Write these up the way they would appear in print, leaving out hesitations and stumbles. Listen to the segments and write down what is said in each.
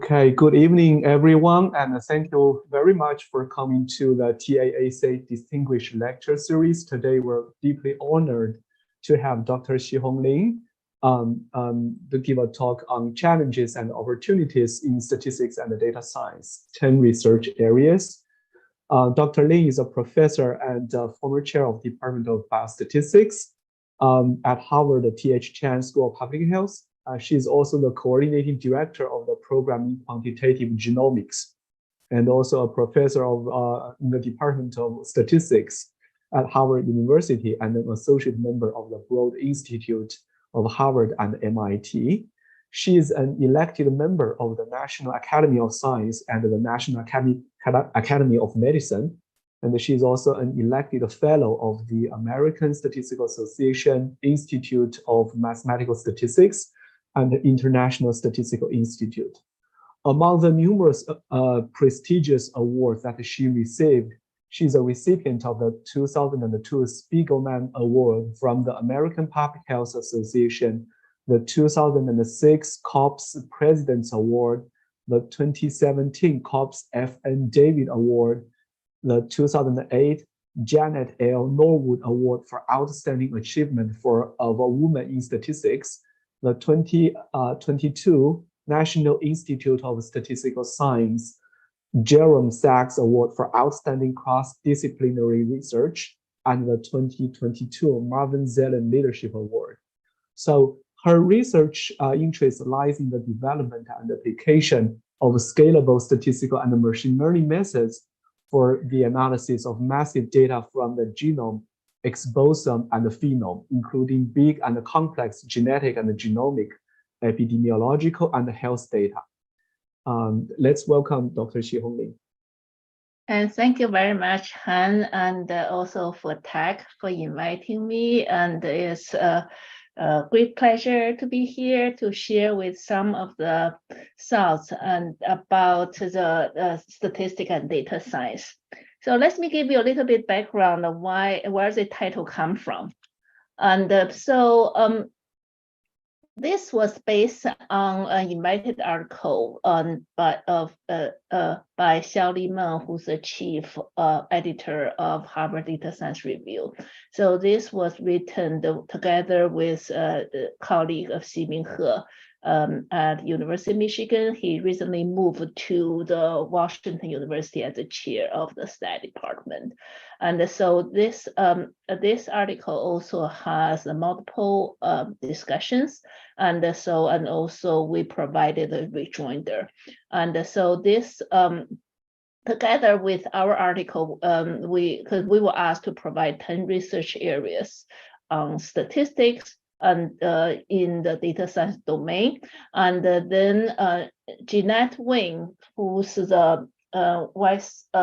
Okay, good evening, everyone, and thank you very much for coming to the TAAC Distinguished Lecture Series. Today, we're deeply honored to have Dr. Xihong to give a talk on challenges and opportunities in statistics and data science, 10 research areas. Dr. Lin is a professor and former chair of the Department of Biostatistics at Harvard T.H. Chan School of Public Health. She is also the coordinating director of the program in quantitative genomics, and also a professor in the Department of Statistics at Harvard University, and an associate member of the Broad Institute of Harvard and MIT. She is an elected member of the National Academy of Science and the National Academy of Medicine, and she is also an elected fellow of the American Statistical Association Institute of Mathematical Statistics and the International Statistical Institute. Among the numerous prestigious awards that she received, she's a recipient of the 2002 Spiegelman Award from the American Public Health Association, the 2006 COPS President's Award, the 2017 COPS F.N. David Award, the 2008 Janet L. Norwood Award for Outstanding Achievement of a Woman in Statistics, the 2022 National Institute of Statistical Science Jerome Sachs Award for Outstanding Cross-Disciplinary Research, and the 2022 Marvin Zelen Leadership Award. So her research interest lies in the development and application of scalable statistical and machine learning methods for the analysis of massive data from the genome, exposome, and the phenome, including big and complex genetic and genomic, epidemiological, and health data. Let's welcome Dr. Xihong Lin. And thank you very much, Han, and also for TAAC for inviting me. And it's a great pleasure to be here to share with some of the thoughts and about the statistics and data science. So let me give you a little bit background of where the title come from. And this was based on an invited article by Xiaoli Meng, who's the chief editor of Harvard Data Science Review. So this was written together with a colleague of Ximing He at University of Michigan. He recently moved to the Washington University as the chair of the stat department. And so this article also has multiple discussions, and also we provided a rejoinder. And so this together with our article, we were asked to provide 10 research areas on statistics and in the data science domain. And then Jeanette Wing, who's the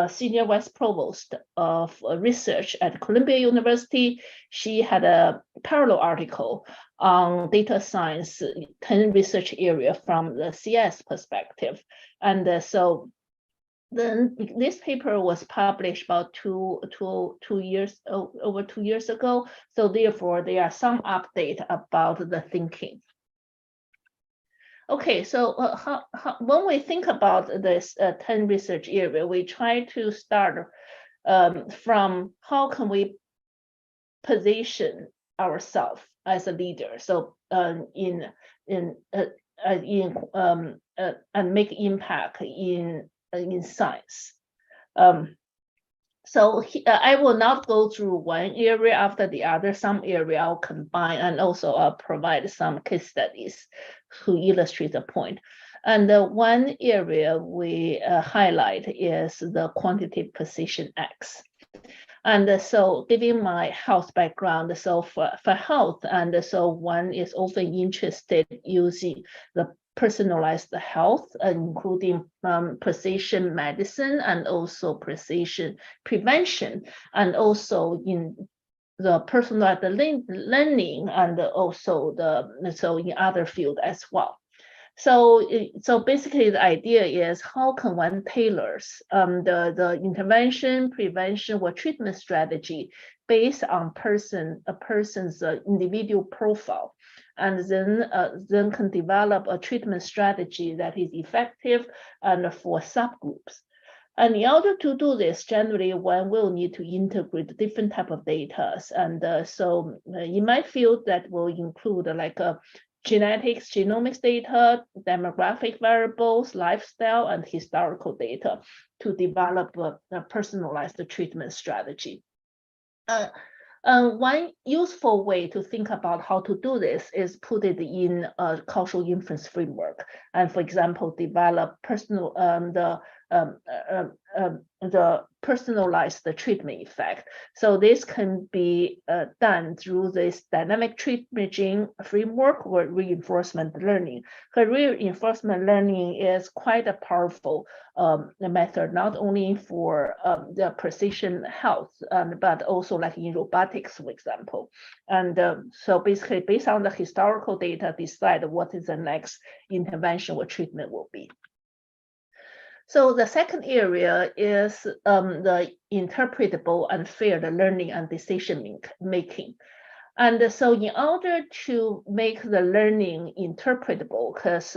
Senior Vice Provost of Research at Columbia University, she had a parallel article on data science, 10 research area from the CS perspective. And so then this paper was published about over 2 years ago. So therefore, there are some update about the thinking. Okay, so when we think about this 10 research area, we try to start from how can we position ourselves as a leader. So and make impact in science. So I will not go through one area after the other. Some area I'll combine, and also provide some case studies to illustrate the point. And one area we highlight is the quantitative position X. And so giving my health background, so for health, and so one is often interested using the personalized health, including precision medicine and also precision prevention, and also in the personalized learning, and also in other fields as well. So basically the idea is how can one tailors the intervention, prevention, or treatment strategy based on a person's individual profile. and then can develop a treatment strategy that is effective and for subgroups. And in order to do this, generally one will need to integrate different type of data. And so in my field, that will include like genetics, genomics data, demographic variables, lifestyle, and historical data to develop a personalized treatment strategy. One useful way to think about how to do this is put it in a causal inference framework, and for example, develop the personalized treatment effect. So this can be done through this dynamic treatment framework or reinforcement learning. Because reinforcement learning is quite a powerful method, not only for the precision health, but also like in robotics, for example. And so basically, based on the historical data, decide what is the next intervention or treatment will be. So the second area is the interpretable and fair learning and decision making. And so in order to make the learning interpretable, because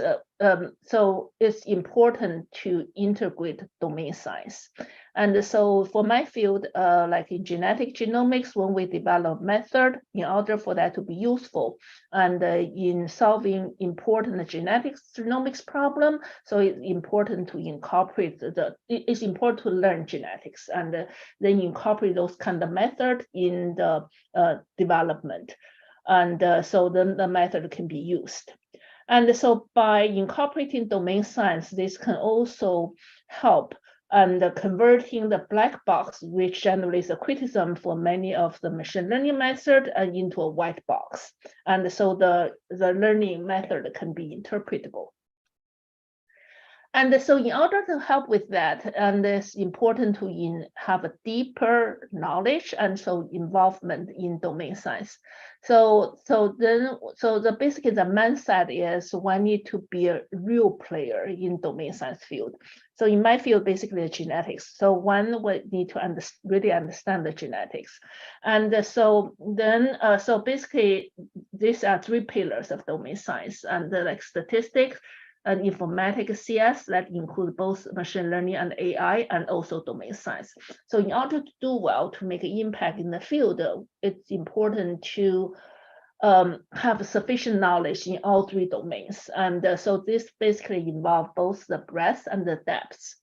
so it's important to integrate domain science. And so for my field, like in genetic genomics, when we develop method, in order for that to be useful, and in solving important genomics problem, so it's important to incorporate it's important to learn genetics and then incorporate those kind of method in the development. And so then the method can be used. And so by incorporating domain science, this can also help and converting the black box, which generally is a criticism for many of the machine learning method, into a white box. And so the learning method can be interpretable. And so in order to help with that, and it's important to have a deeper knowledge and so involvement in domain science. So basically the mindset is one need to be a real player in domain science field. So in my field, basically the genetics. So one would need to really understand the genetics. And so then, so basically these are three pillars of domain science, and like statistics, and informatics CS that include both machine learning and AI, and also domain science. So in order to do well, to make an impact in the field, it's important to have sufficient knowledge in all three domains. And so this basically involves both the breadth and the depth.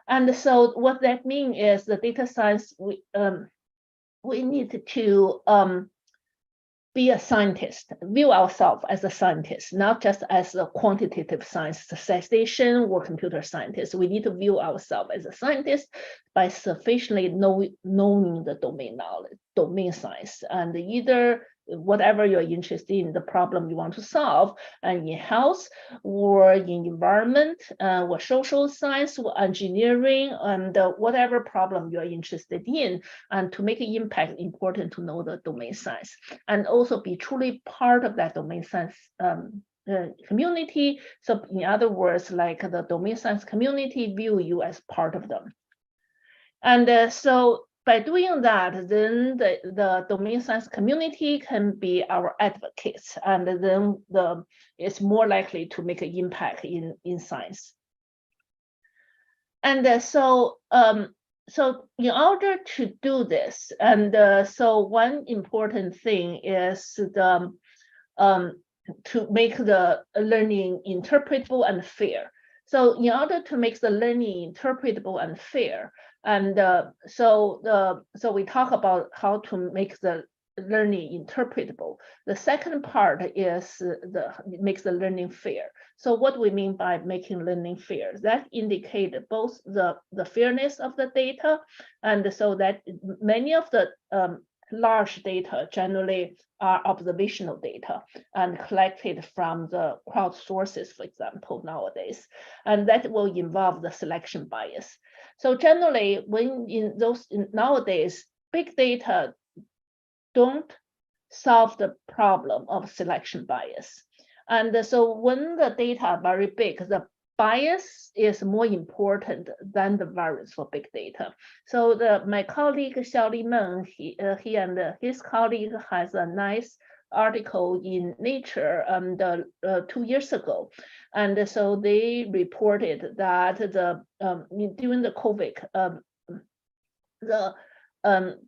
And so what that means is the data science, we need to be a scientist, view ourselves as a scientist, not just as a quantitative science statistician or computer scientist. We need to view ourselves as a scientist by sufficiently knowing the domain science, and either whatever you're interested in, the problem you want to solve, and in health or in environment or social science or engineering, and whatever problem you're interested in, and to make an impact, important to know the domain science and also be truly part of that domain science community. So in other words, like the domain science community view you as part of them. And so by doing that, then the domain science community can be our advocates, and then it's more likely to make an impact in science. And so in order to do this, and so one important thing is to make the learning interpretable and fair. So in order to make the learning interpretable and fair, and so we talk about how to make the learning interpretable. The second part is makes the learning fair. So what we mean by making learning fair, that indicate both the fairness of the data, and so that many of the large data generally are observational data and collected from the crowd sources, for example, nowadays, and that will involve the selection bias. So generally, nowadays, big data don't solve the problem of selection bias. And so when the data are very big, the bias is more important than the variance for big data. So my colleague Xiaoli Meng, he and his colleague has a nice article in Nature 2 years ago. And so they reported that during the COVID, the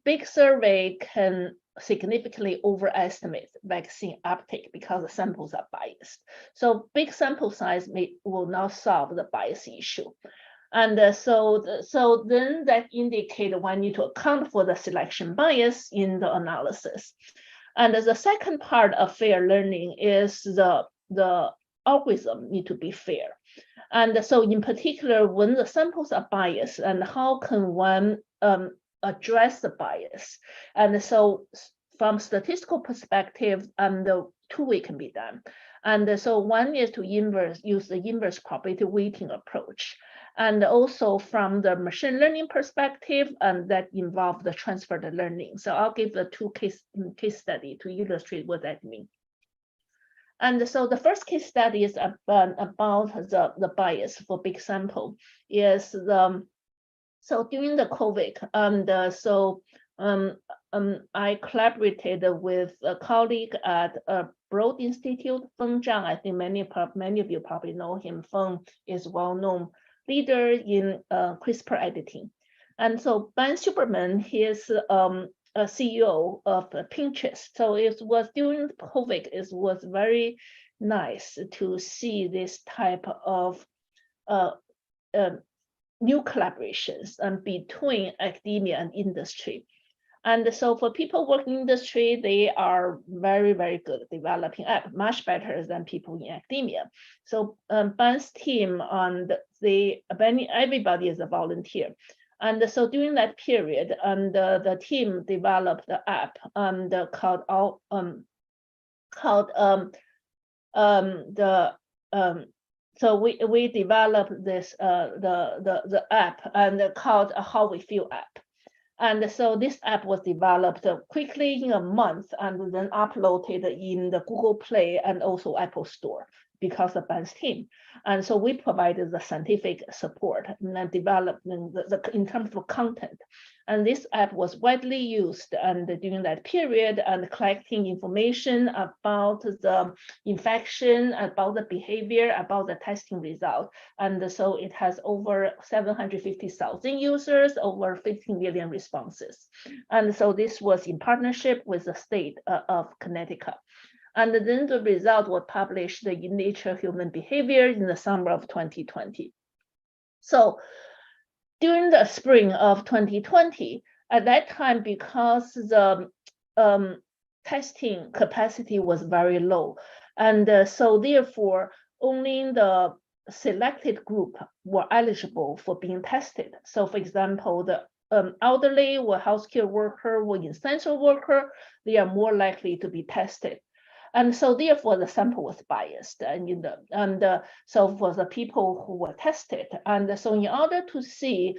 big survey can significantly overestimate vaccine uptake because the samples are biased. So big sample size will not solve the bias issue. And so then that indicates one need to account for the selection bias in the analysis. And the second part of fair learning is the algorithm need to be fair. And so in particular, when the samples are biased, and how can one address the bias? And so from statistical perspective, the two way can be done. And so one is to use the inverse probability weighting approach. And also from the machine learning perspective, and that involve the transferred learning. So I'll give the two case study to illustrate what that means. And so the first case study is about the bias for big sample. Is so during the COVID, I collaborated with a colleague at Broad Institute, Feng Zhang. I think many of you probably know him. Feng is well-known leader in CRISPR editing. And so Ben Superman, he is a CEO of Pinterest. So it was during COVID, it was very nice to see this type of new collaborations between academia and industry. And so for people working in industry, they are very, very good at developing app, much better than people in academia. So Ben's team everybody is a volunteer. And so during that period, the team developed the app so we developed this the app and called How We Feel app. And so this app was developed quickly in a month and then uploaded in the Google Play and also Apple Store because of Ben's team. And so we provided the scientific support and then development in terms of content. And this app was widely used and during that period and collecting information about the infection, about the behavior, about the testing result. And so it has over 750,000 users, over 15 million responses. And so this was in partnership with the state of Connecticut. And then the result was published in Nature Human Behavior in the summer of 2020. So during the spring of 2020, at that time, because the testing capacity was very low, and so therefore only the selected group were eligible for being tested. So for example, the elderly or healthcare worker or essential worker, they are more likely to be tested. And so therefore the sample was biased so for the people who were tested. And so in order to see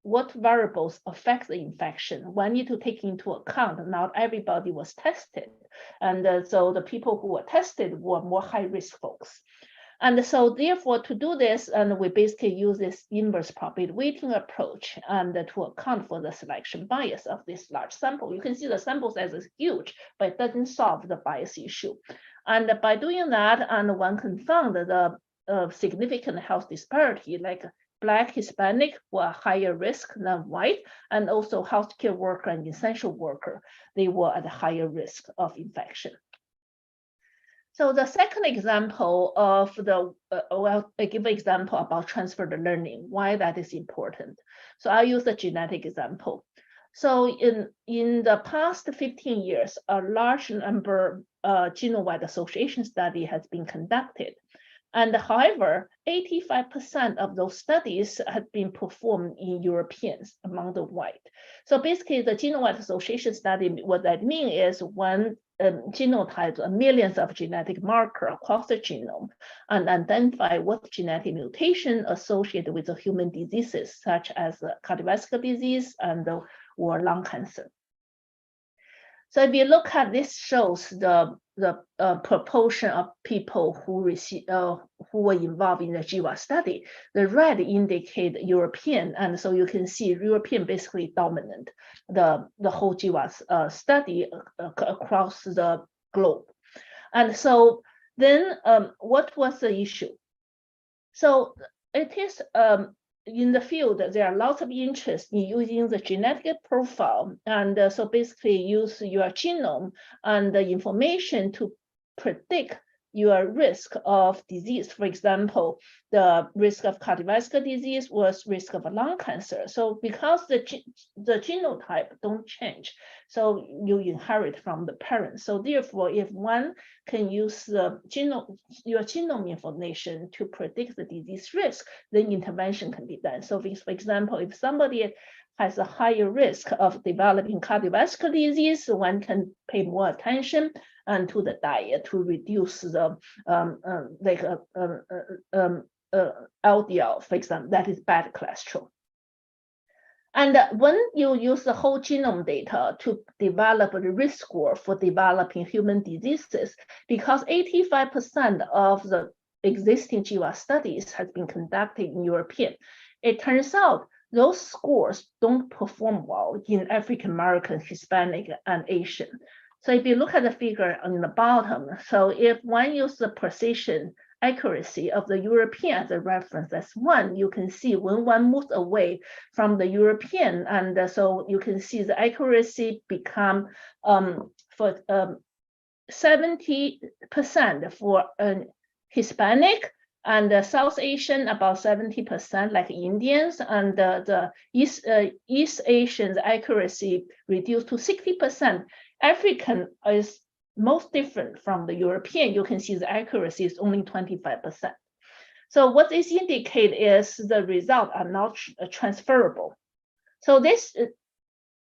what variables affect the infection, one need to take into account not everybody was tested. And so the people who were tested were more high-risk folks. And so therefore to do this, and we basically use this inverse probability weighting approach and to account for the selection bias of this large sample. You can see the sample size is huge, but it doesn't solve the bias issue. And by doing that, and one can find the significant health disparity, like Black, Hispanic were higher risk than white, and also healthcare worker and essential worker, they were at a higher risk of infection. So the second example of I give an example about transferred learning, why that is important. So I'll use a genetic example. So in the past 15 years, a large number genome-wide association study has been conducted. And however, 85% of those studies had been performed in Europeans among the white. So basically the genome-wide association study, what that means is one genotype millions of genetic markers across the genome and identify what genetic mutation associated with the human diseases, such as cardiovascular disease and or lung cancer. So if you look at this, shows the proportion of people who receive who were involved in the GWAS study. The red indicate European, and so you can see European basically dominant the whole GWAS study across the globe. And so then what was the issue? So it is in the field, there are lots of interest in using the genetic profile, and so basically use your genome and the information to predict your risk of disease. For example, the risk of cardiovascular disease was risk of lung cancer. So because the genotype don't change, so you inherit from the parents. So therefore, if one can use the your genome information to predict the disease risk, then intervention can be done. So for example, if somebody has a higher risk of developing cardiovascular disease, one can pay more attention and to the diet to reduce the LDL, for example, that is bad cholesterol. And when you use the whole genome data to develop a risk score for developing human diseases, because 85% of the existing GWAS studies has been conducted in European, it turns out those scores don't perform well in African American, Hispanic, and Asian. So if you look at the figure on the bottom, so if one uses the precision accuracy of the European as a reference as 1, you can see when one moves away from the European, and so you can see the accuracy become for 70% for Hispanic, and South Asian about 70%, like Indians, and the East Asians accuracy reduced to 60%. African is most different from the European. You can see the accuracy is only 25%. So what this indicates is the results are not transferable. So this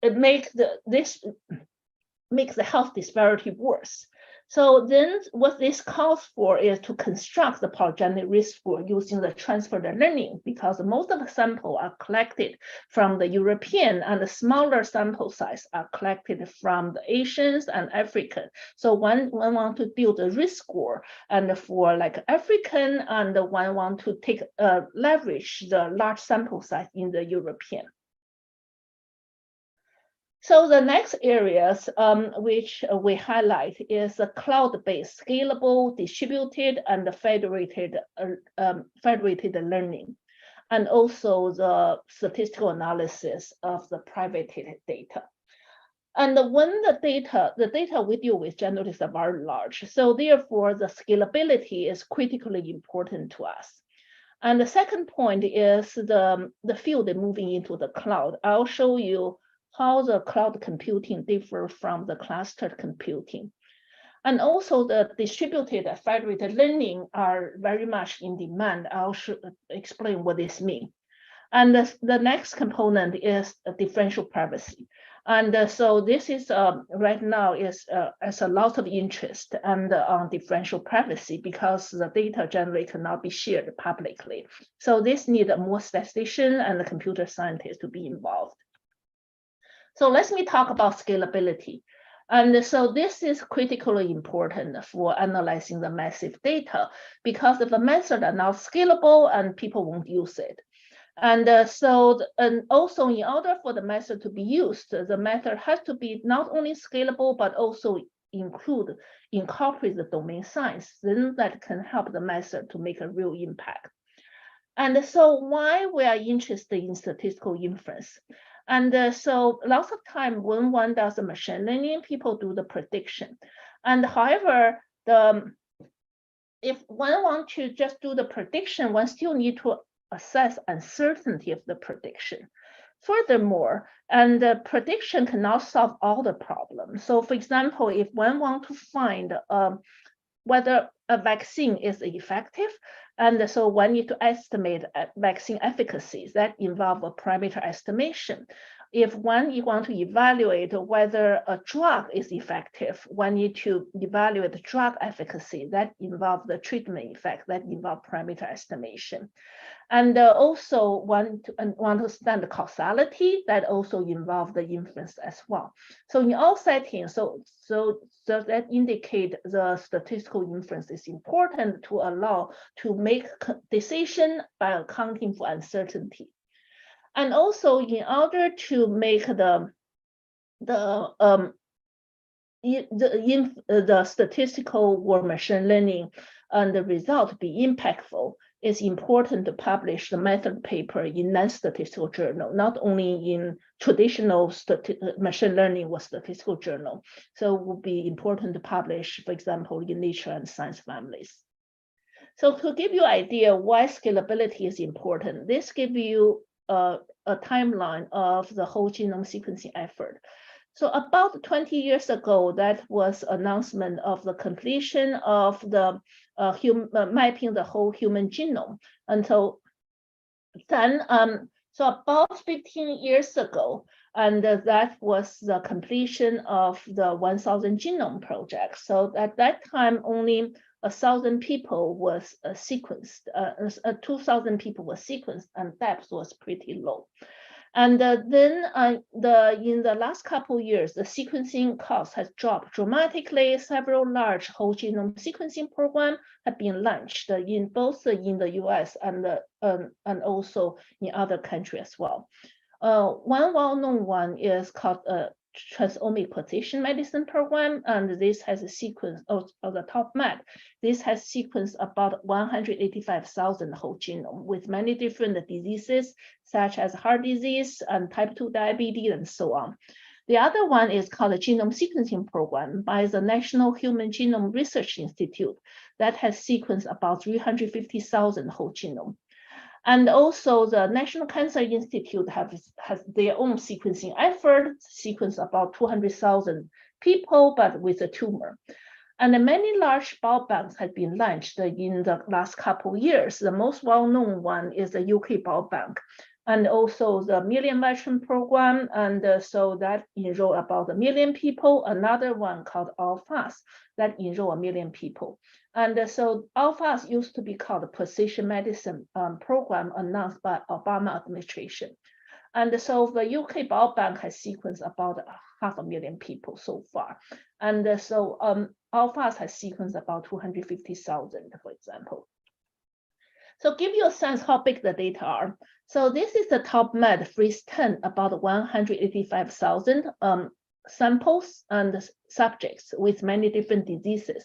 makes the health disparity worse. So then what this calls for is to construct the polygenic risk score using the transfer learning, because most of the samples are collected from the European and the smaller sample size are collected from the Asians and African. So one want to build a risk score and for like African, and one want to take leverage the large sample size in the European. So the next areas which we highlight is the cloud-based, scalable, distributed, and federated learning, and also the statistical analysis of the private data. And when the data we deal with generally is very large, so therefore the scalability is critically important to us. And the second point is the field moving into the cloud. I'll show you how the cloud computing differs from the clustered computing. And also the distributed federated learning are very much in demand. I'll explain what this means. And the next component is differential privacy. And so this is right now is a lot of interest and on differential privacy, because the data generated cannot be shared publicly. So this needs more statisticians and computer scientists to be involved. So let me talk about scalability. And so this is critically important for analyzing the massive data, because if the methods are not scalable and people won't use it. And also in order for the method to be used, the method has to be not only scalable, but also incorporate the domain science. Then that can help the method to make a real impact. And so why we are interested in statistical inference? And so lots of time when one does the machine learning, people do the prediction. And however, if one wants to just do the prediction, one still need to assess uncertainty of the prediction. Furthermore, and the prediction cannot solve all the problems. So for example, if one wants to find whether a vaccine is effective, and so one need to estimate vaccine efficacy, that involve a parameter estimation. if you want to evaluate whether a drug is effective, one need to evaluate the drug efficacy. That involves the treatment effect, that involves parameter estimation. And also want to understand the causality, that also involves the inference as well. So in all settings, so that indicate the statistical inference is important to allow to make decision by accounting for uncertainty. And also in order to make the statistical or machine learning and the result be impactful, it's important to publish the method paper in non-statistical journal, not only in traditional machine learning or statistical journal. So it would be important to publish, for example, in Nature and Science families. So to give you an idea why scalability is important, this gives you a timeline of the whole genome sequencing effort. So about 20 years ago, that was announcement of the completion of the mapping the whole human genome. Until then, so about 15 years ago, and that was the completion of the 1,000 genome project. So at that time, only 1,000 people was sequenced, 2,000 people were sequenced, and depth was pretty low. And then in the last couple of years, the sequencing cost has dropped dramatically. Several large whole genome sequencing programs have been launched in both in the US and also in other countries as well. One well-known one is called Transomic Precision Medicine Program, and this has a sequence of the TOPMed. This has sequenced about 185,000 whole genome with many different diseases, such as heart disease and type 2 diabetes and so on. The other one is called the Genome Sequencing Program by the National Human Genome Research Institute that has sequenced about 350,000 whole genome. And also the National Cancer Institute has their own sequencing effort, sequence about 200,000 people, but with a tumor. And many large biobanks have been launched in the last couple of years. The most well-known one is the UK Biobank, and also the Million Veteran Program, and so that enroll about 1 million people. Another one called ALPHAS that enroll 1 million people. And so ALPHAS used to be called the Precision Medicine Program announced by Obama administration. And so the UK Biobank has sequenced about 500,000 people so far. And so ALPHAS has sequenced about 250,000, for example. So give you a sense how big the data are. So this is the TOPMed Freeze 10, about 185,000 samples and subjects with many different diseases.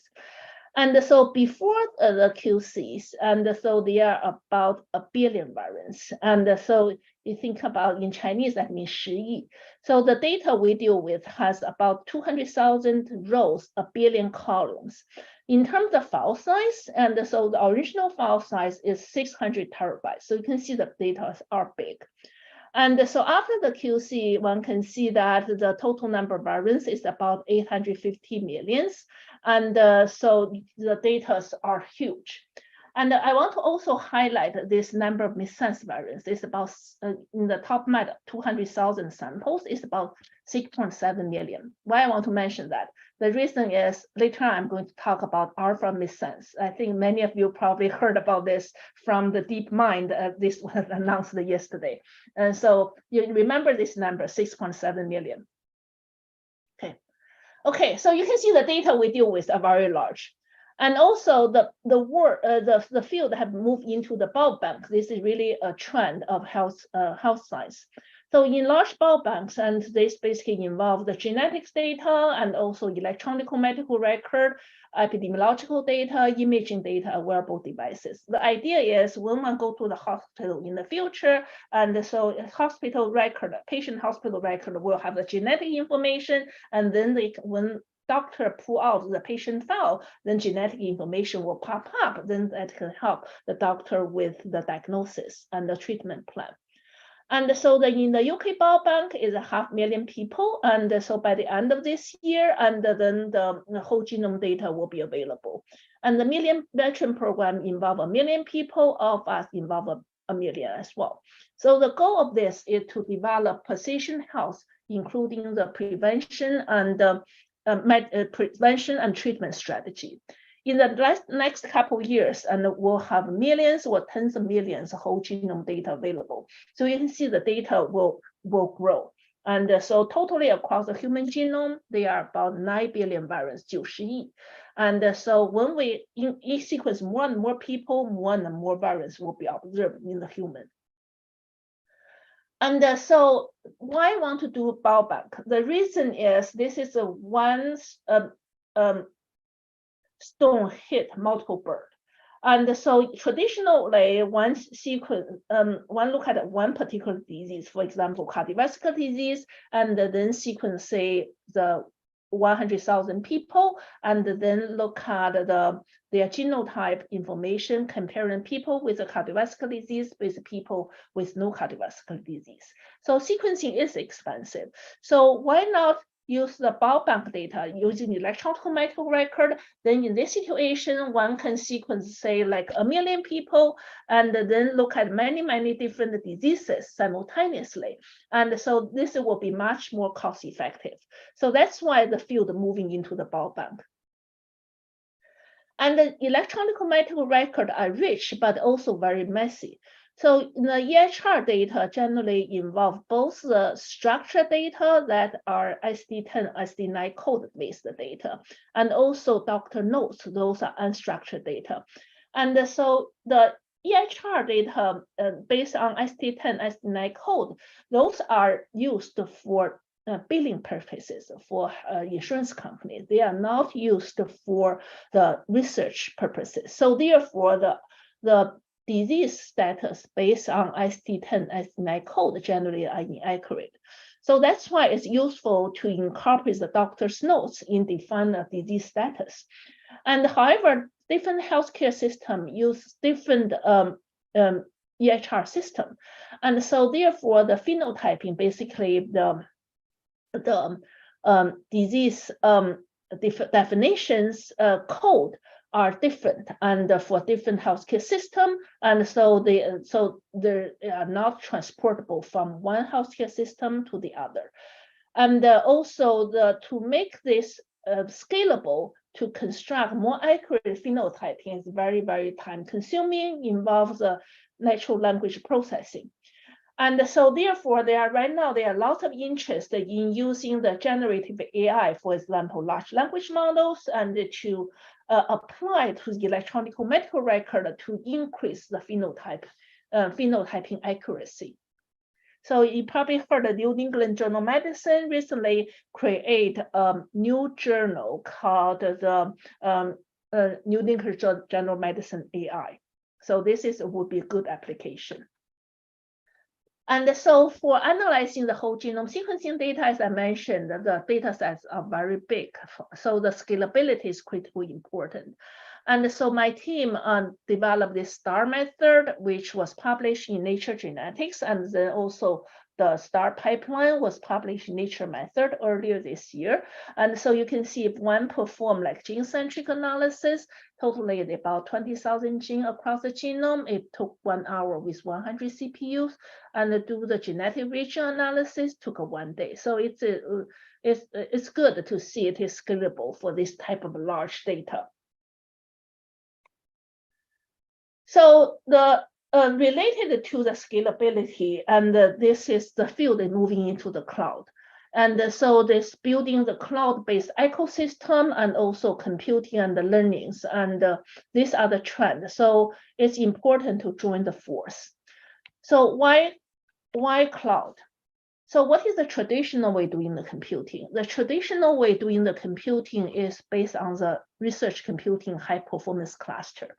And so before the QCs, and so there are about 1 billion variants. And so you think about in Chinese, that means 10 亿. So the data we deal with has about 200,000 rows, 1 billion columns. In terms of file size, and so the original file size is 600 terabytes. So you can see the data are big. And so after the QC, one can see that the total number of variants is about 850 million. And so the data are huge. And I want to also highlight this number of missense variants. It's about, in the TOPMed 200,000 samples, it's about 6.7 million. Why I want to mention that? The reason is later I'm going to talk about alpha missense. I think many of you probably heard about this from the DeepMind. This was announced yesterday. And so you remember this number, 6.7 million. Okay, so you can see the data we deal with are very large. And also the field have moved into the biobank. This is really a trend of health science. So in large biobanks, and this basically involve the genetics data and also electronic medical record, epidemiological data, imaging data, wearable devices. The idea is when one go to the hospital in the future, and so hospital record, patient hospital record will have the genetic information, and then when doctor pull out the patient file, then genetic information will pop up. Then that can help the doctor with the diagnosis and the treatment plan. And so in the UK Biobank is 500,000 people. And so by the end of this year, and then the whole genome data will be available. And the Million Veteran Program involve 1 million people, ALPHAS involve 1 million as well. So the goal of this is to develop precision health, including the prevention and treatment strategy. In the next couple of years, and we'll have millions or tens of millions of whole genome data available. So you can see the data will grow. And so totally across the human genome, there are about 9 billion variants, 90 亿. And so when we sequence more and more people, more and more variants will be observed in the human. And so why I want to do biobank? The reason is this is a one stone hit multiple bird. And so traditionally, one look at one particular disease, for example, cardiovascular disease, and then sequence, say, the 100,000 people, and then look at their genotype information, comparing people with a cardiovascular disease with people with no cardiovascular disease. So sequencing is expensive. So why not use the biobank data using electronic medical record? Then in this situation, one can sequence, say, like 1 million people, and then look at many different diseases simultaneously. And so this will be much more cost effective. So that's why the field moving into the biobank. And the electronic medical record are rich, but also very messy. So the EHR data generally involve both the structured data that are SD10, SD9 code-based data, and also doctor notes, those are unstructured data. And so the EHR data based on SD10, SD9 code, those are used for billing purposes for insurance companies. They are not used for the research purposes. So therefore, the disease status based on SD10, SD9 code generally are inaccurate. So that's why it's useful to incorporate the doctor's notes in defining a disease status. And however, different healthcare systems use different EHR system. And so therefore, the phenotyping, basically the disease definitions code are different, and for different healthcare system, and so they are not transportable from one healthcare system to the other. And also to make this scalable, to construct more accurate phenotyping is very time consuming, involves natural language processing. And so therefore, there are lots of interest in using the generative AI, for example, large language models, and to apply to the electronic medical record to increase the phenotyping accuracy. So you probably heard the New England Journal of Medicine recently create a new journal called the New England Journal of Medicine AI. So this would be a good application. And so for analyzing the whole genome sequencing data, as I mentioned, the data sets are very big. So the scalability is critically important. And so my team developed this STAR method, which was published in Nature Genetics, and then also the STAR pipeline was published in Nature Method earlier this year. And so you can see if one performed like gene-centric analysis, totally about 20,000 genes across the genome, it took 1 hour with 100 CPUs, and do the genetic region analysis took 1 day. So it's good to see it is scalable for this type of large data. So the related to the scalability, and this is the field moving into the cloud. And so this building the cloud-based ecosystem and also computing and the learnings, and these are the trends. So it's important to join the force. So why cloud? So what is the traditional way doing the computing? The traditional way doing the computing is based on the research computing high performance cluster.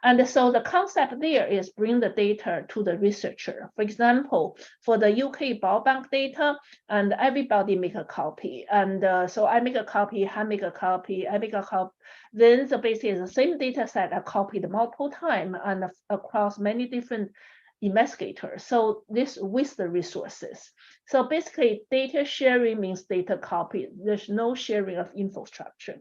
And so the concept there is bring the data to the researcher. For example, for the UK biobank data, and everybody make a copy. And so I make a copy, I make a copy, I make a copy. Then the basically the same data set are copied multiple times and across many different investigators. So this with the resources. So basically data sharing means data copy. There's no sharing of infrastructure.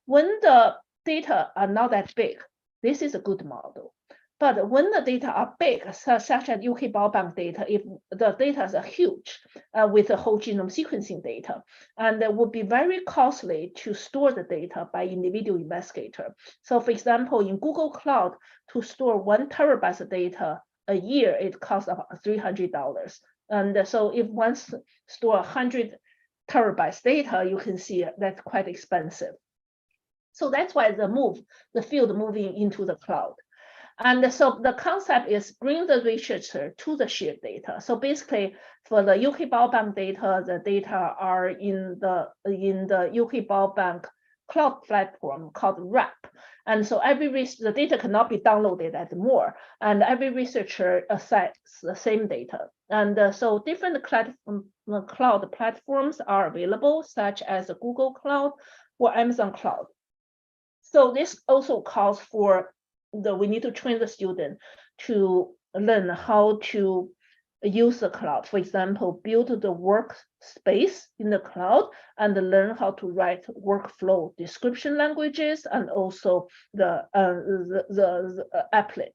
When the data are not that big, this is a good model. But when the data are big, such as UK biobank data, if the data are huge with the whole genome sequencing data, and it would be very costly to store the data by individual investigator. So for example, in Google Cloud, to store 1 terabyte of data a year, it costs about $300. And so if one store 100 terabytes data, you can see that's quite expensive. So that's why the field moving into the cloud. And so the concept is bring the researcher to the shared data. So basically, for the UK Biobank data, the data are in the UK Biobank cloud platform called RAP. And so the data cannot be downloaded anymore. And every researcher accesses the same data. And so different cloud platforms are available, such as Google Cloud or Amazon Cloud. So this also calls for we need to train the student to learn how to use the cloud. For example, build the workspace in the cloud and learn how to write workflow description languages and also the applet.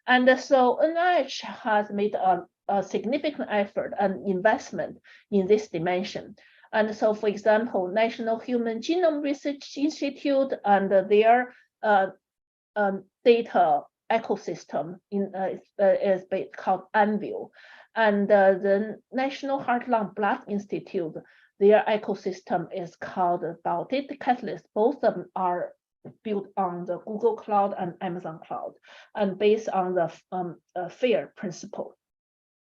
And so NIH has made a significant effort and investment in this dimension. And so, for example, National Human Genome Research Institute and their data ecosystem is called Anvil, and the National Heart Lung Blood Institute, their ecosystem is called Biodata Catalyst. Both of them are built on the Google Cloud and Amazon Cloud, and based on the FAIR principle.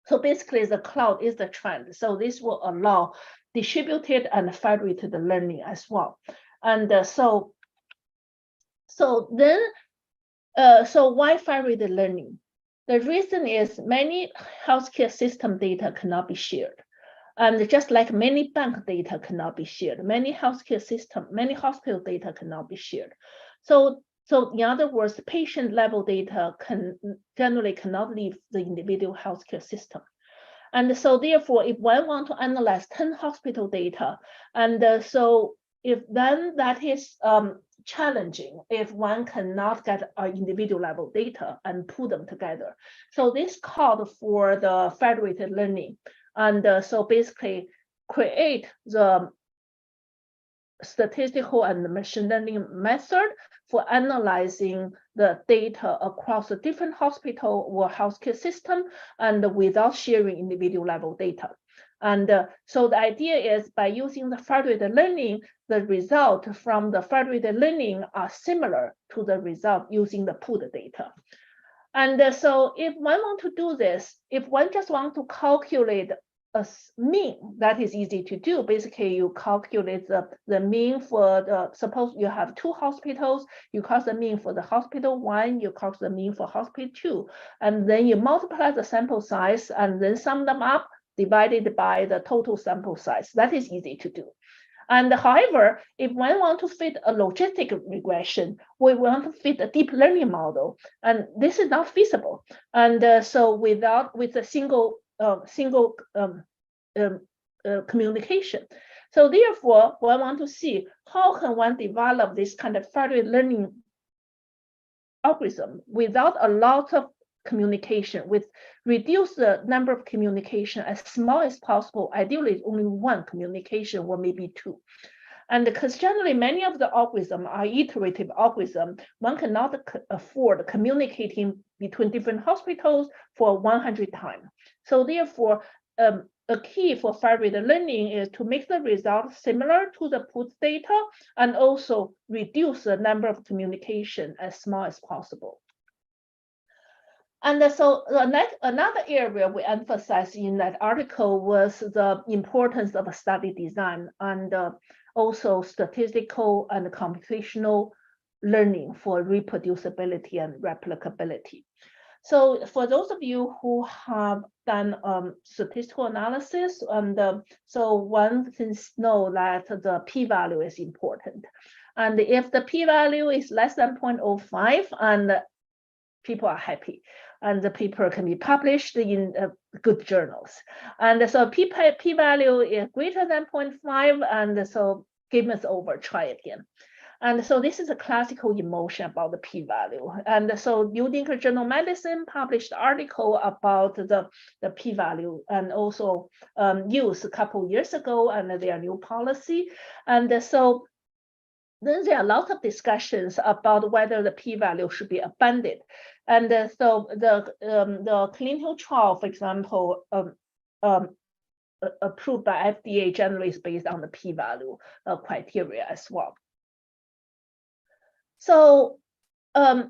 So basically, the cloud is the trend. So this will allow distributed and federated learning as well. And so why federated learning? The reason is many healthcare system data cannot be shared. And just like many bank data cannot be shared, many hospital data cannot be shared. So in other words, patient level data generally cannot leave the individual healthcare system. And so therefore, if one want to analyze 10 hospital data, and so if then that is challenging if one cannot get individual level data and pull them together. So this called for the federated learning. And so basically create the statistical and machine learning method for analyzing the data across the different hospital or healthcare system and without sharing individual level data. And so the idea is by using the federated learning, the result from the federated learning are similar to the result using the pooled data. And so if one want to do this, if one just want to calculate a mean, that is easy to do. Basically, you calculate the mean for suppose you have 2 hospitals, you calculate the mean for the hospital 1, you calculate the mean for hospital 2, and then you multiply the sample size and then sum them up, divided by the total sample size. That is easy to do. And however, if one want to fit a logistic regression, we want to fit a deep learning model, and this is not feasible. And so with a single communication. So therefore, one want to see how can one develop this kind of federated learning algorithm without a lot of communication, reduce the number of communication as small as possible, ideally only 1 communication or maybe 2. And because generally many of the algorithms are iterative algorithms, one cannot afford communicating between different hospitals for 100 times. So therefore, a key for federated learning is to make the results similar to the pooled data and also reduce the number of communication as small as possible. And so another area we emphasized in that article was the importance of study design and also statistical and computational learning for reproducibility and replicability. So for those of you who have done statistical analysis, and so one can know that the p-value is important. And if the p-value is less than 0.05, and people are happy, and the paper can be published in good journals. And so p-value is greater than 0.5, and so game is over, try again. And so this is a classical emotion about the p-value. And so New England Journal of Medicine published an article about the p-value, and also used a couple years ago under their new policy. And so then there are lots of discussions about whether the p-value should be abandoned. And so the clinical trial, for example, approved by FDA generally is based on the p-value criteria as well. So, why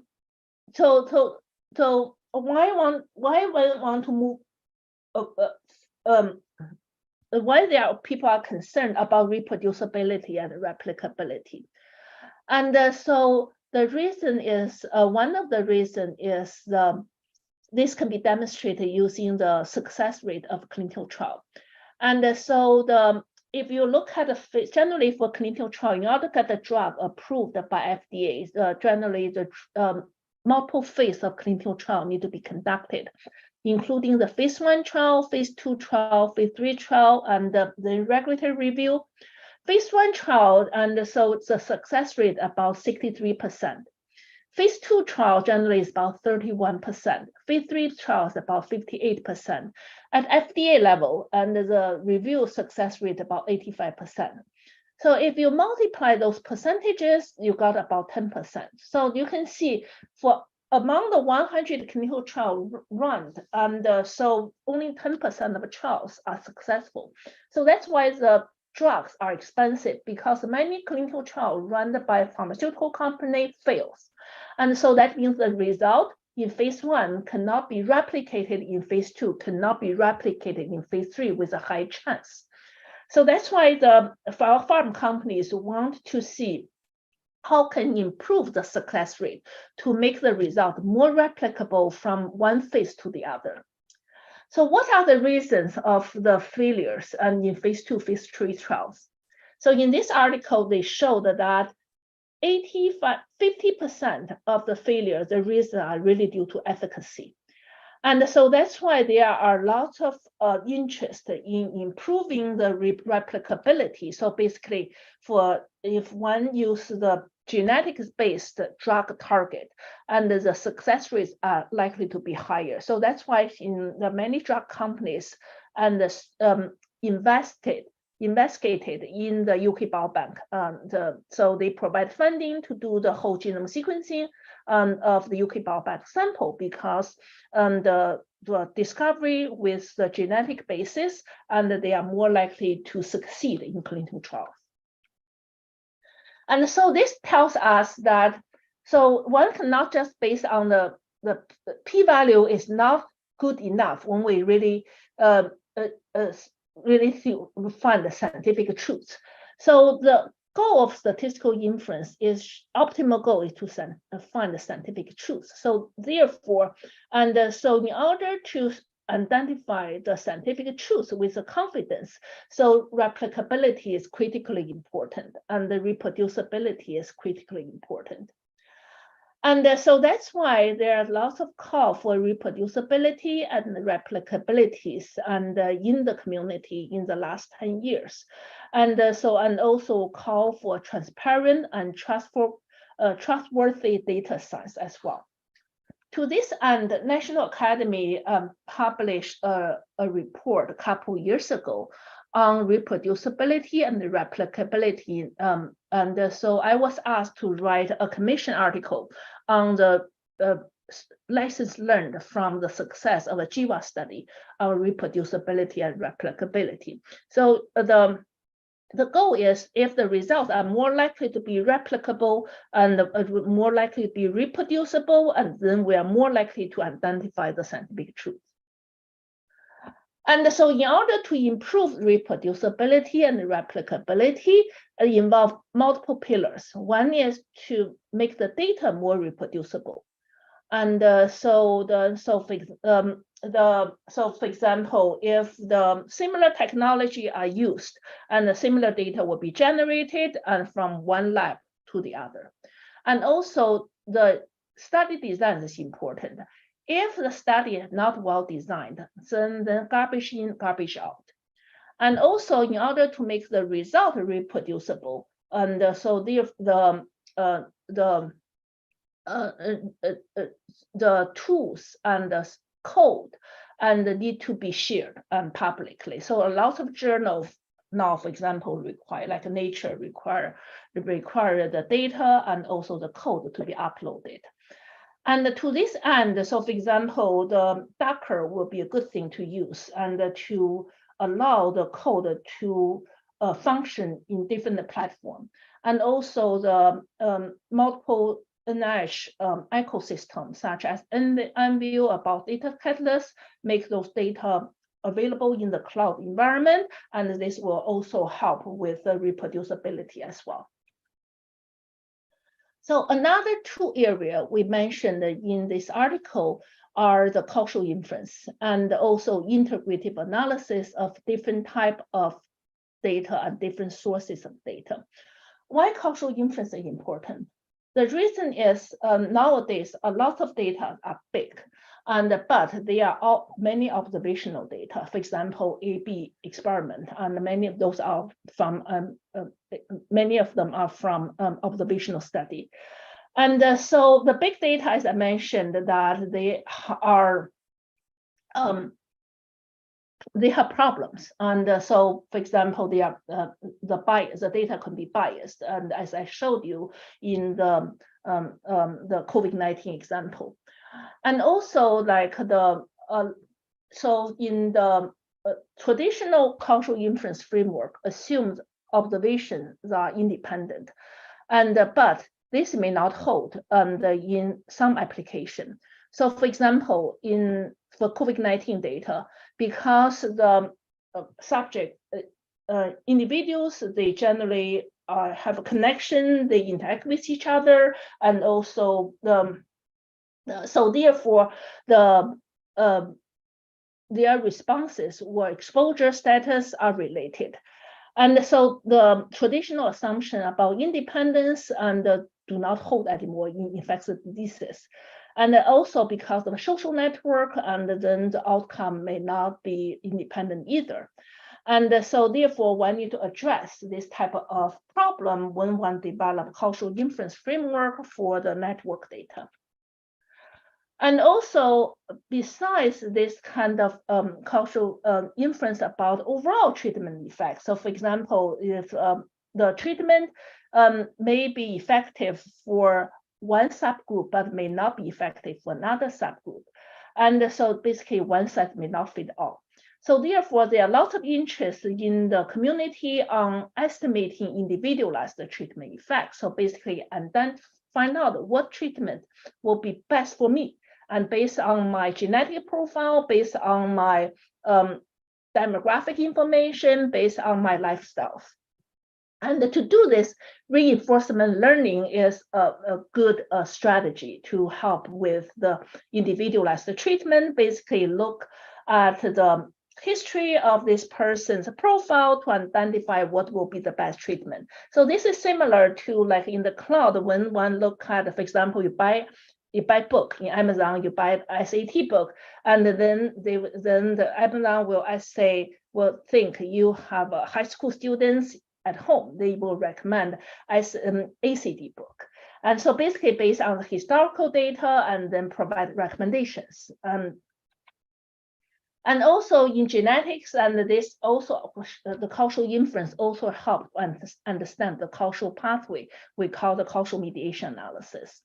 want to move? Why people are concerned about reproducibility and replicability, and so the reason is one of the reason is this can be demonstrated using the success rate of clinical trial, and so if you look at the generally for clinical trial, in order to get the drug approved by FDA, generally the multiple phase of clinical trial need to be conducted, including the phase 1 trial, phase 2 trial, phase 3 trial, and the regulatory review. Phase 1 trial, and so it's a success rate about 63%. Phase 2 trial generally is about 31%. Phase 3 trial is about 58%. At FDA level, and the review success rate about 85%. So if you multiply those percentages, you got about 10%. So you can see for among the 100 clinical trials run, and so only 10% of the trials are successful. So that's why the drugs are expensive, because many clinical trials run by a pharmaceutical company fails. And so that means the result in phase 1 cannot be replicated in phase 2, cannot be replicated in phase 3 with a high chance. So that's why the pharma companies want to see how can improve the success rate to make the result more replicable from one phase to the other. So what are the reasons of the failures in phase 2, phase 3 trials? So in this article, they showed that 50% of the failures, the reasons are really due to efficacy. And so that's why there are lots of interest in improving the replicability. So basically, if one uses the genetics-based drug target, and the success rates are likely to be higher. So that's why in the many drug companies and investigated in the UK Biobank. So they provide funding to do the whole genome sequencing of the UK Biobank sample, because the discovery with the genetic basis, and they are more likely to succeed in clinical trials. And so this tells us that, so one cannot just based on the p-value is not good enough when we really find the scientific truth. So the goal of statistical inference is, optimal goal is to find the scientific truth. So therefore, so in order to identify the scientific truth with the confidence, so replicability is critically important, and the reproducibility is critically important. And so that's why there are lots of call for reproducibility and replicabilities and in the community in the last 10 years. And also call for transparent and trustworthy data science as well. To this end, National Academy published a report a couple years ago on reproducibility and replicability. So I was asked to write a commission article on the lessons learned from the success of a GWAS study on reproducibility and replicability. So the goal is, if the results are more likely to be replicable and more likely to be reproducible, and then we are more likely to identify the scientific truth. And so in order to improve reproducibility and replicability, involve multiple pillars. One is to make the data more reproducible. And for example, if the similar technology are used, and the similar data will be generated and from one lab to the other. And also the study design is important. If the study is not well designed, then garbage in, garbage out. And also in order to make the result reproducible, and so tools and the code and need to be shared publicly. So a lot of journals now, for example, require, like Nature require the data and also the code to be uploaded. And to this end, so for example, the Docker will be a good thing to use and to allow the code to function in different platforms. And also the multiple NIH ecosystems, such as NView about data catalyst, make those data available in the cloud environment, and this will also help with the reproducibility as well. So another two areas we mentioned in this article are the causal inference and also integrative analysis of different type of data and different sources of data. Why causal inference is important? The reason is nowadays a lot of data are big, but they are all many observational data. For example, A/B experiment, and many of those are from many of them are from observational study. And so the big data, as I mentioned, that they have problems, and so, for example, they are the data can be biased, and as I showed you in the COVID-19 example, and also like so in the traditional causal inference framework assumes observations are independent, but this may not hold in some application. So, for example, for COVID-19 data, because the subject individuals, they generally have a connection, they interact with each other, and also so therefore their responses or exposure status are related. And so the traditional assumption about independence and do not hold anymore in infectious diseases. And also because of a social network, and then the outcome may not be independent either. And so therefore, one need to address this type of problem when one develops causal inference framework for the network data. And also, besides this kind of causal inference about overall treatment effects. So for example, if the treatment may be effective for one subgroup, but may not be effective for another subgroup. And so basically one size may not fit all. So therefore, there are lots of interest in the community on estimating individualized treatment effects. So basically, and then find out what treatment will be best for me. And based on my genetic profile, based on my demographic information, based on my lifestyle. And to do this, reinforcement learning is a good strategy to help with the individualized treatment. Basically, look at the history of this person's profile to identify what will be the best treatment. So this is similar to like in the cloud, when one look at, for example, you buy book in Amazon, you buy SAT book, and then the Amazon will think you have high school students at home. They will recommend as ACT book. And so basically based on the historical data and then provide recommendations. And also in genetics, and this also, the causal inference also help understand the causal pathway we call the causal mediation analysis.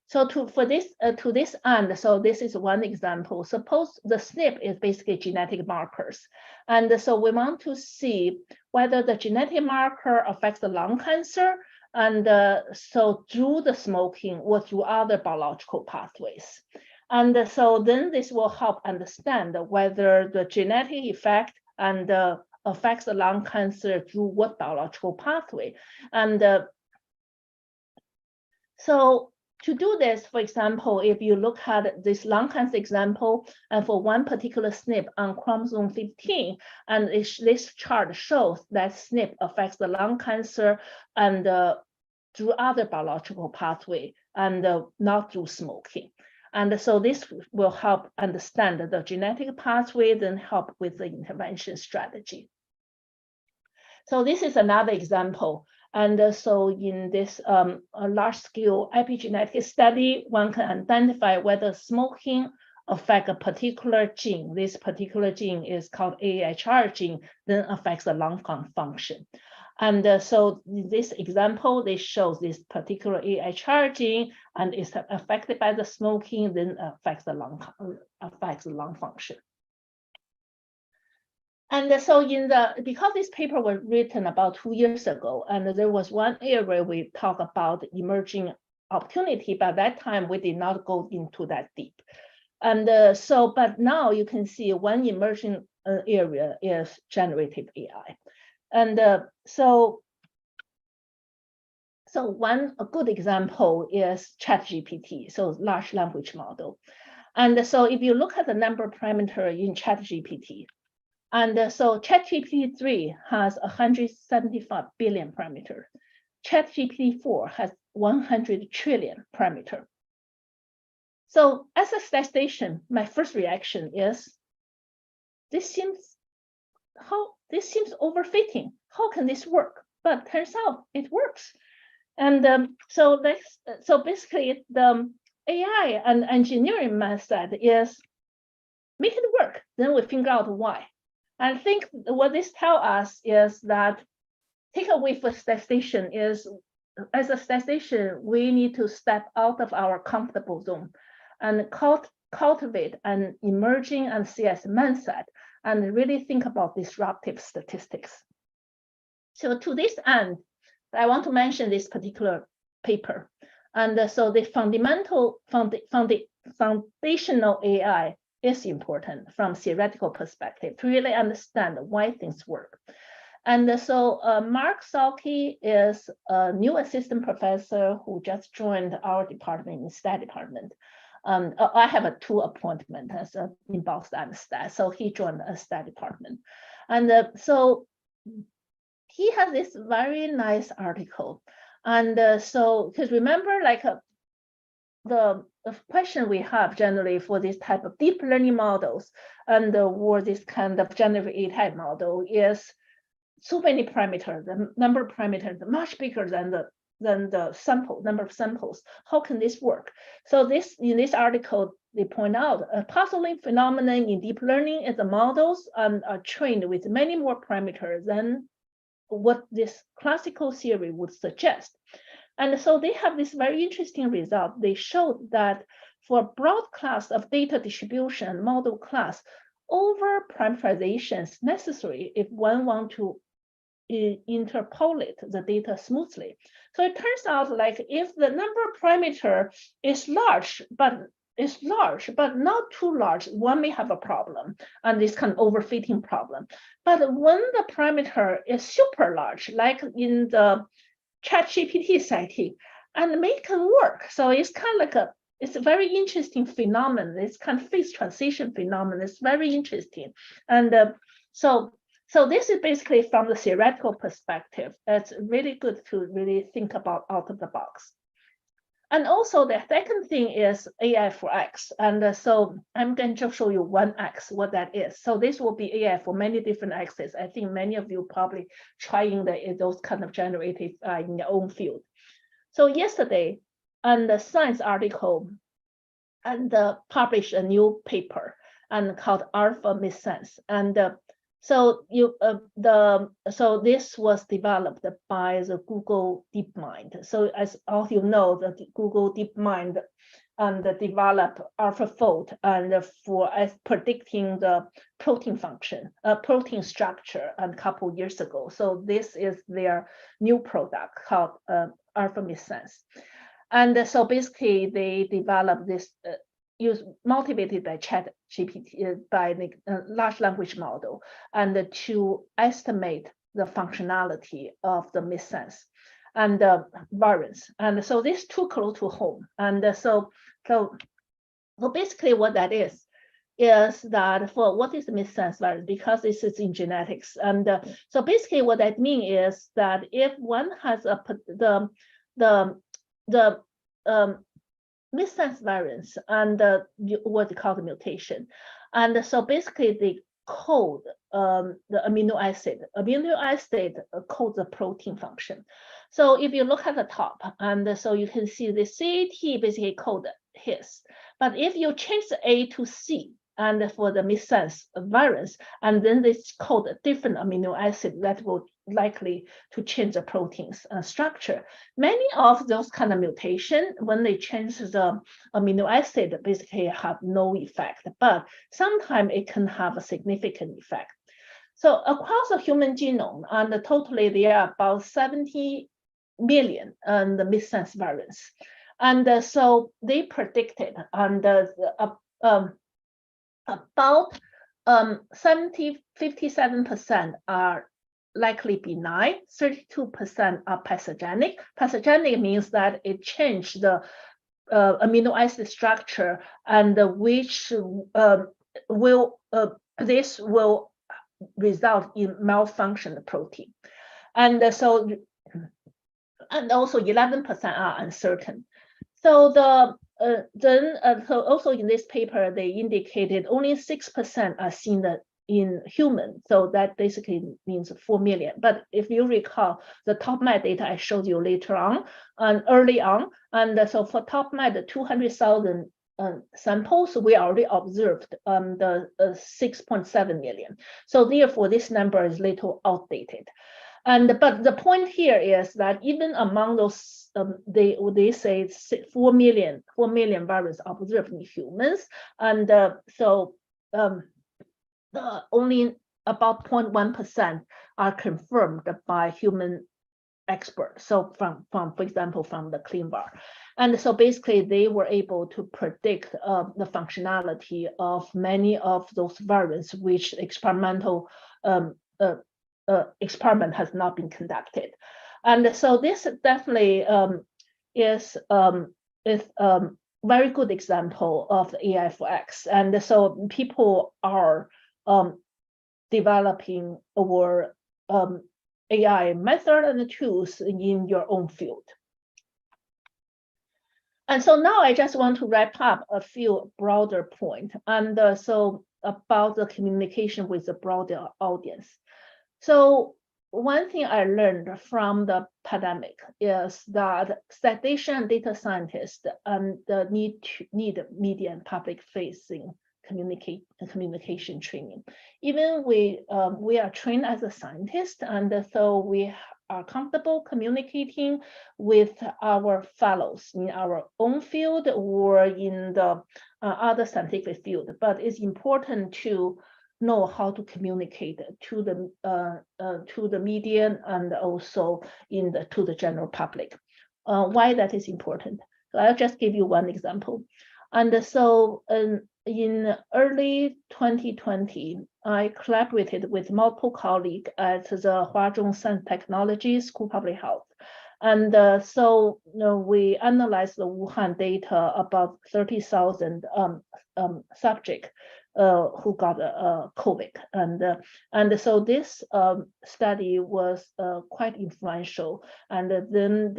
So to this end, so this is one example. Suppose the SNP is basically genetic markers. And so we want to see whether the genetic marker affects the lung cancer, and so through the smoking or through other biological pathways. And so then this will help understand whether the genetic effect and affects the lung cancer through what biological pathway. And so to do this, for example, if you look at this lung cancer example, and for one particular SNP on chromosome 15, and this chart shows that SNP affects the lung cancer and through other biological pathway and not through smoking. And so this will help understand the genetic pathway, then help with the intervention strategy. So this is another example. And so in this large-scale epigenetic study, one can identify whether smoking affects a particular gene. This particular gene is called AHR gene, then affects the lung function. And so in this example, this shows this particular AHR gene and is affected by the smoking, then affects the lung function. And so because this paper was written about 2 years ago, and there was one area we talk about emerging opportunity, but at that time we did not go into that deep. And so, but now you can see one emerging area is generative AI. And so a good example is ChatGPT, so large language model. And so if you look at the number parameter in ChatGPT, and so ChatGPT-3 has 175 billion parameter. ChatGPT-4 has 100 trillion parameter. So as a statistician, my first reaction is, this seems overfitting. How can this work? But turns out it works. And so basically the AI and engineering method is make it work. Then we figure out why. I think what this tells us is that takeaway for statistician is, as a statistician, we need to step out of our comfortable zone and cultivate an emerging and CS mindset and really think about disruptive statistics. So to this end, I want to mention this particular paper. And so the foundational AI is important from theoretical perspective to really understand why things work. And so Mark Salke is a new assistant professor who just joined our department in stat department. I have a 2 appointment as in both stat and stat, so he joined a stat department. And so he has this very nice article. And so, because remember, like the question we have generally for this type of deep learning models and or this kind of generative AI model is so many parameters, the number of parameters much bigger than the sample number of samples. How can this work? So in this article, they point out a puzzling phenomenon in deep learning is the models are trained with many more parameters than what this classical theory would suggest. And so they have this very interesting result. They showed that for a broad class of data distribution model class, over parameterization is necessary if one wants to interpolate the data smoothly. So it turns out, like, if the number of parameter is large, but not too large, one may have a problem, and this kind of overfitting problem. But when the parameter is super large, like in the ChatGPT setting, and make it work. So it's kind of like it's a very interesting phenomenon. It's kind of phase transition phenomenon. It's very interesting. And so this is basically from the theoretical perspective. It's really good to really think about out of the box. And also the second thing is AI for X. And so I'm going to show you one X, what that is. So this will be AI for many different X's. I think many of you probably trying those kind of generative in your own field. So yesterday, on the Science article, and published a new paper and called Alpha Missense. And so this was developed by the Google DeepMind. So as all you know, the Google DeepMind and developed AlphaFold and for predicting the protein function, protein structure, a couple years ago. So this is their new product called Alpha Missense. And so basically they developed this motivated by ChatGPT, by the large language model, and to estimate the functionality of the missense and variance. And so this too close to home. And so basically what that is that for what is the missense variance, because this is in genetics. And so basically what that means is that if one has the missense variance and what they call the mutation. And so basically the code the amino acid. Amino acid codes the protein function. So if you look at the top, and so you can see the CAT basically code his. But if you change the A to C, and for the missense variants, and then this code a different amino acid, that will likely to change the protein's structure. Many of those kind of mutation, when they change the amino acid, basically have no effect, but sometimes it can have a significant effect. So across the human genome, and totally there are about 70 million the missense variants. And so they predicted, and about 57% are likely benign, 32% are pathogenic. Pathogenic means that it changed the amino acid structure, and which this will result in malfunctioned protein. And so, and also 11% are uncertain. So so also in this paper, they indicated only 6% are seen in human. So that basically means 4 million. But if you recall, the TAAC data I showed you later on and early on, and so for TAAC, the 200,000 samples, we already observed the 6.7 million. So therefore, this number is little outdated. But the point here is that even among those, they say 4 million variants observed in humans, and so only about 0.1% are confirmed by human experts. So from for example, from the ClinVar. And so basically they were able to predict the functionality of many of those variants, which experimental experiment has not been conducted. And so this definitely is very good example of the AI for X. And so people are developing our AI method and tools in your own field. And so now I just want to wrap up a few broader points, and so about the communication with the broader audience. So one thing I learned from the pandemic is that statistician and data scientists need media and public facing communication training. Even we are trained as a scientist, and so we are comfortable communicating with our fellows in our own field or in the other scientific field. But it's important to know how to communicate to the media and also to the general public. Why that is important? So I'll just give you one example. And so in early 2020, I collaborated with multiple colleagues at the Huazhong Science Technology School of Public Health. And so we analyzed the Wuhan data about 30,000 subjects who got COVID. And so this study was quite influential. And then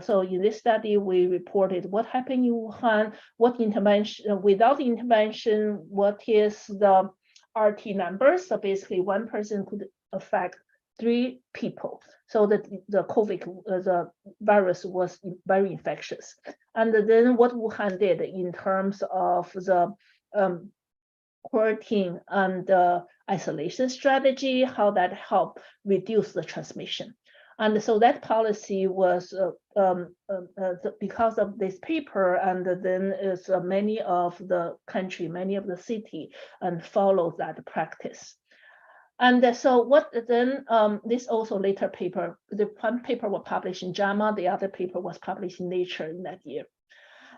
so in this study, we reported what happened in Wuhan, what intervention, without intervention, what is the RT numbers. So basically one person could affect 3 people. So that the COVID, the virus was very infectious. And then what Wuhan did in terms of the quarantine and isolation strategy, how that helped reduce the transmission. And so that policy was because of this paper, and then is many of the country, many of the city, and follow that practice. And so what then, this also later paper, the one paper was published in JAMA, the other paper was published in Nature in that year.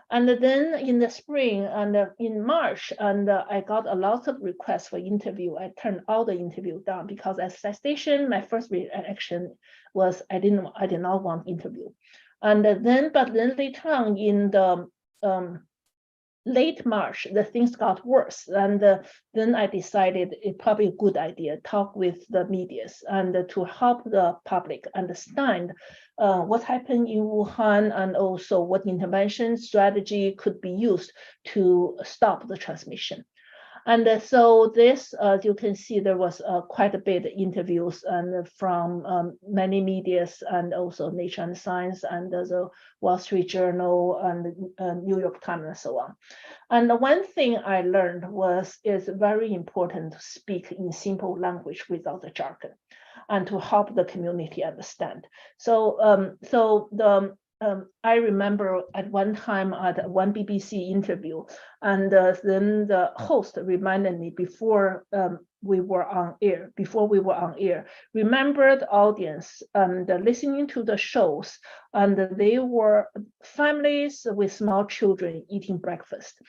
And then in the spring and in March, and I got a lot of requests for interview. I turned all the interview down because as statistician, my first reaction was I did not want interview. And then, but then later on in the late March, the things got worse. And then I decided it's probably a good idea to talk with the medias and to help the public understand what happened in Wuhan, and also what intervention strategy could be used to stop the transmission. And so this, you can see there was quite a bit of interviews and from many medias and also Nature and Science and the Wall Street Journal and New York Times and so on. And the one thing I learned was it's very important to speak in simple language without the jargon and to help the community understand. So, I remember at one time at one BBC interview, and then the host reminded me before we were on air, remember the audience and listening to the shows, and they were families with small children eating breakfast.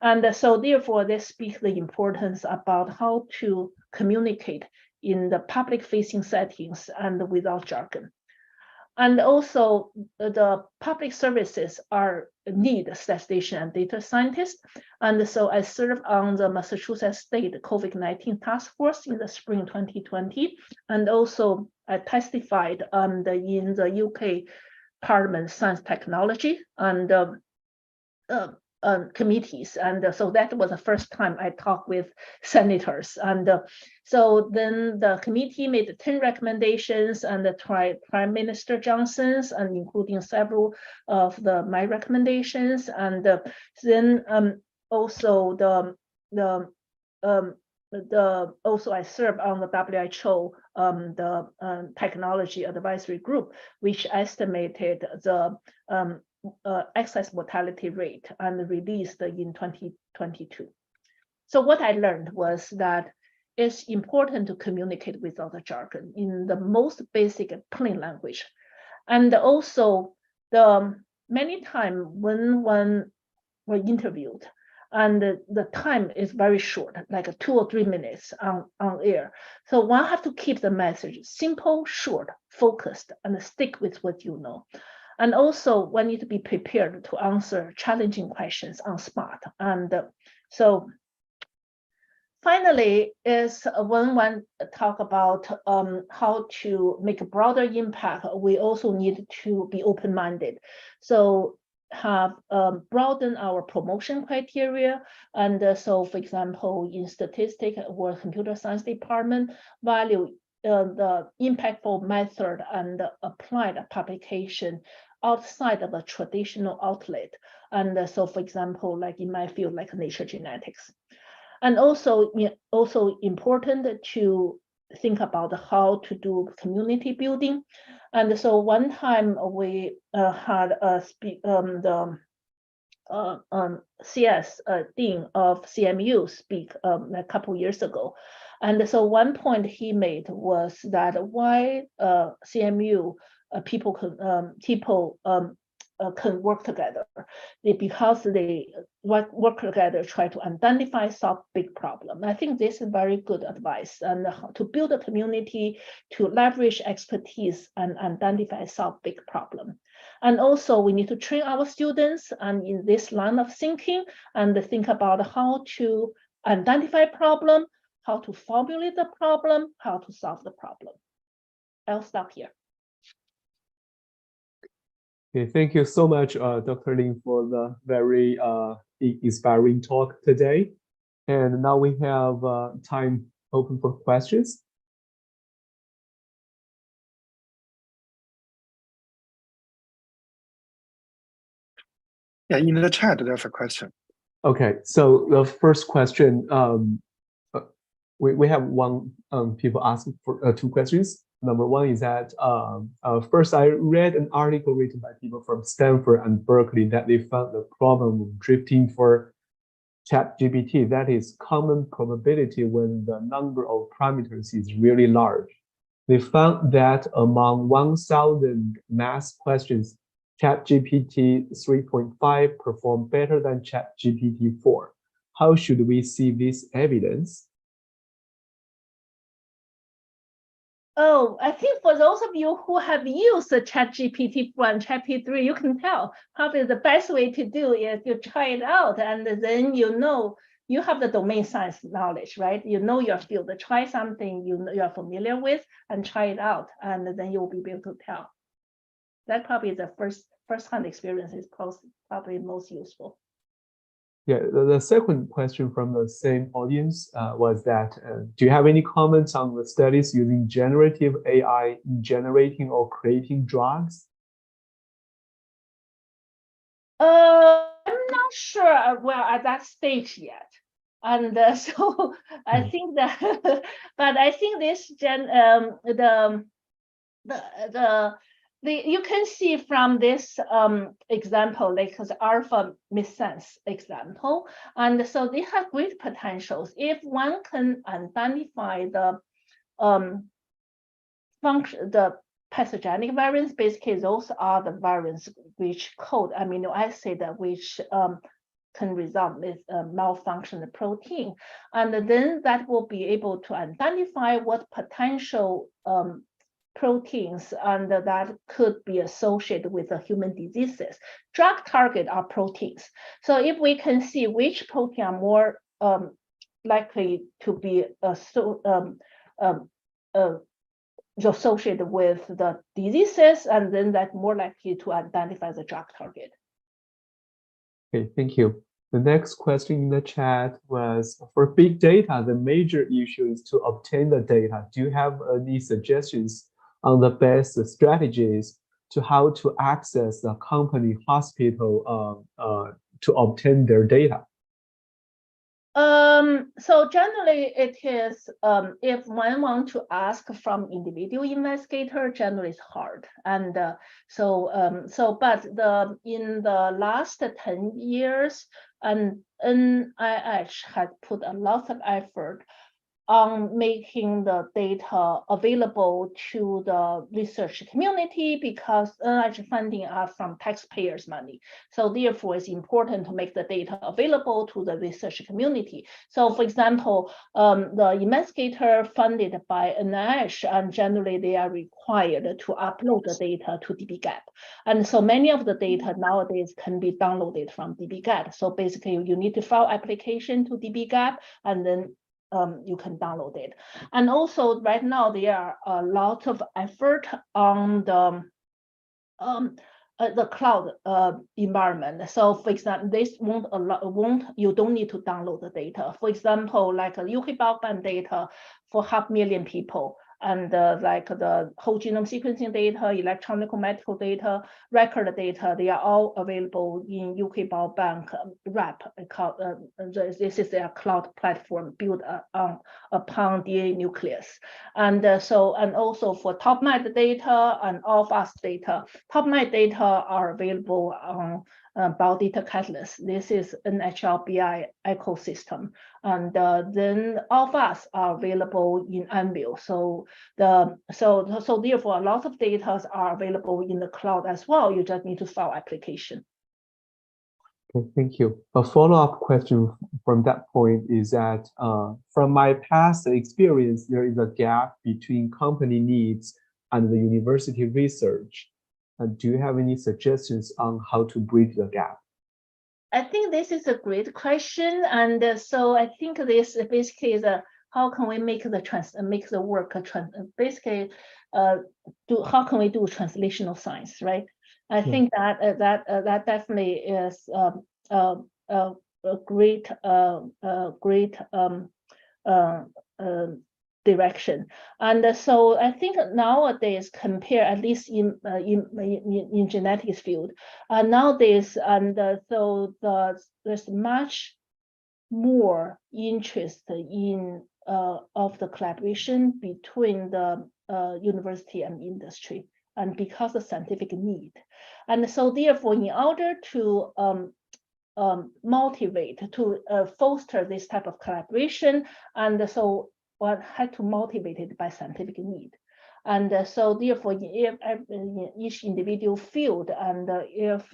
And so therefore they speak the importance about how to communicate in the public facing settings and without jargon. And also the public services need statistician and data scientists. And so I served on the Massachusetts State COVID-19 task force in the spring 2020. And also I testified in the UK Parliament Science Technology and committees. And so that was the first time I talked with senators. And so then the committee made 10 recommendations and tried Prime Minister Johnson's and including several of my recommendations. And then also also I served on the WHO the technology advisory group, which estimated the excess mortality rate and released in 2022. So what I learned was that it's important to communicate without the jargon in the most basic plain language. And also many times when one were interviewed and the time is very short, like 2 or 3 minutes on air. So one have to keep the message simple, short, focused, and stick with what you know. And also one need to be prepared to answer challenging questions on spot. And so finally is when one talk about how to make a broader impact, we also need to be open-minded. So have broaden our promotion criteria. And so for example, in statistics or computer science department, value the impactful method and applied publication outside of a traditional outlet. And so for example, like in my field, like nature genetics. And also important to think about how to do community building. And so one time we had the CS Dean of CMU speak a couple years ago. And so one point he made was that why CMU people can work together, because they work together, try to identify, solve big problem. I think this is very good advice, and to build a community, to leverage expertise and identify, solve big problem. And also we need to train our students and in this line of thinking and think about how to identify problem, how to formulate the problem, how to solve the problem. I'll stop here. Okay, thank you so much, Dr. Lin, for the very inspiring talk today. And now we have time open for questions. Yeah, in the chat, there's a question. Okay, so the first question, we have people asking for 2 questions. Number one is that first, I read an article written by people from Stanford and Berkeley that they found the problem of drifting for ChatGPT, that is common probability when the number of parameters is really large. They found that among 1,000 math questions, ChatGPT 3.5 performed better than ChatGPT 4. How should we see this evidence? Oh, I think for those of you who have used the ChatGPT 4 and ChatGPT 3, you can tell probably the best way to do is you try it out, and then you know you have the domain science knowledge, right? You know your field. Try something you're familiar with and try it out, and then you'll be able to tell. That probably the first-hand experience is probably most useful. Yeah, the second question from the same audience was that, do you have any comments on the studies using generative AI in generating or creating drugs? I'm not sure we're at that stage yet. And so I think that, but I think this you can see from this example, like the alpha missense example, and so they have great potentials if one can identify the function, the pathogenic variants. Basically, those are the variants which code amino acid which can result with malfunctioning protein, and then that will be able to identify what potential proteins and that could be associated with the human diseases. Drug target are proteins. So if we can see which protein are more likely to be associated with the diseases, and then that's more likely to identify the drug target. Okay, thank you. The next question in the chat was, for big data, the major issue is to obtain the data. Do you have any suggestions on the best strategies to how to access the company hospital to obtain their data? So generally it is, if one wants to ask from individual investigator, generally it's hard. And but in the last 10 years, and NIH had put a lot of effort on making the data available to the research community, because NIH funding are from taxpayers' money. So therefore, it's important to make the data available to the research community. So for example, the investigator funded by NIH, and generally they are required to upload the data to dbGaP. And so many of the data nowadays can be downloaded from dbGaP. So basically you need to file application to dbGaP, and then you can download it. And also right now there are a lot of effort on the cloud environment. So for example, this you don't need to download the data. For example, like UK Biobank data for 500,000 people, and like the whole genome sequencing data, electronic medical data, record data, they are all available in UK Biobank RAP. This is their cloud platform built upon DNA nucleus. And also for TopMed data and all-fast data. TopMed data are available on Biodata Catalyst. This is an HLBI ecosystem, and then all of us are available in Anvil. So therefore, a lot of data are available in the cloud as well. You just need to file application. Okay, thank you. A follow-up question from that point is that from my past experience, there is a gap between company needs and the university research. Do you have any suggestions on how to bridge the gap? I think this is a great question, and so I think this basically is how can we make the work basically how can we do translational science, right? I think that definitely is a great direction. And so I think nowadays, compare at least in genetics field, nowadays, and so there's much more interest in of the collaboration between the university and industry, and because of scientific need. And so therefore, in order to motivate, to foster this type of collaboration, and so one had to motivate it by scientific need. And so therefore, if in each individual field, and if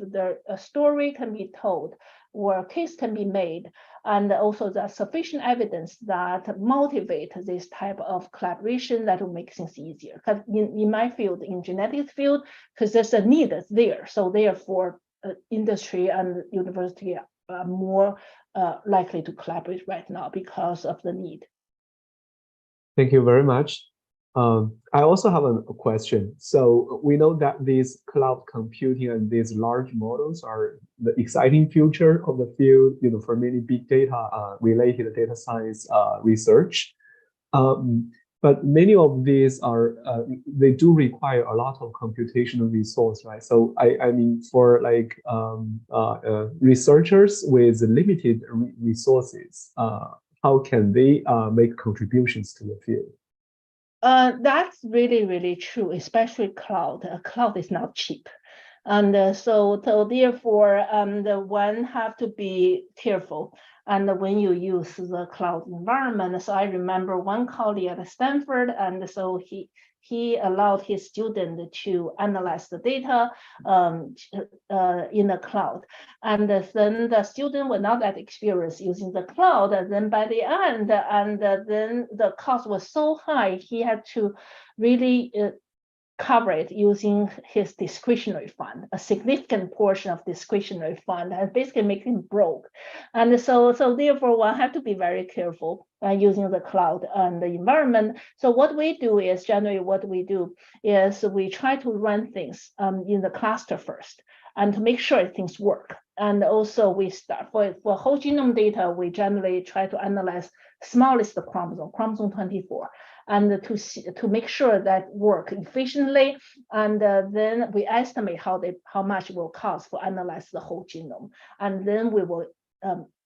a story can be told or a case can be made, and also there's sufficient evidence that motivate this type of collaboration, that will make things easier. Because in my field, in genetics field, because there's a need that's there. So therefore, industry and university are more likely to collaborate right now because of the need. Thank you very much. I also have a question. So we know that these cloud computing and these large models are the exciting future of the field, for many big data related data science research. Um, but many of these are they do require a lot of computational resource, right? So I mean, for like researchers with limited resources, how can they make contributions to the field? That's really, really true, especially cloud. Cloud is not cheap. And so therefore, the one have to be careful. And when you use the cloud environment, so I remember one colleague at Stanford, and so he allowed his student to analyze the data in the cloud. And then the student was not that experienced using the cloud. And then by the end, then the cost was so high, he had to really cover it using his discretionary fund, a significant portion of discretionary fund, and basically make him broke. And so therefore one have to be very careful using the cloud and the environment. So what we do is generally we try to run things in the cluster first and to make sure things work. And also we start for whole genome data, we generally try to analyze smallest chromosome 24. And to make sure that work efficiently, and then we estimate how much it will cost for analyze the whole genome, and then we will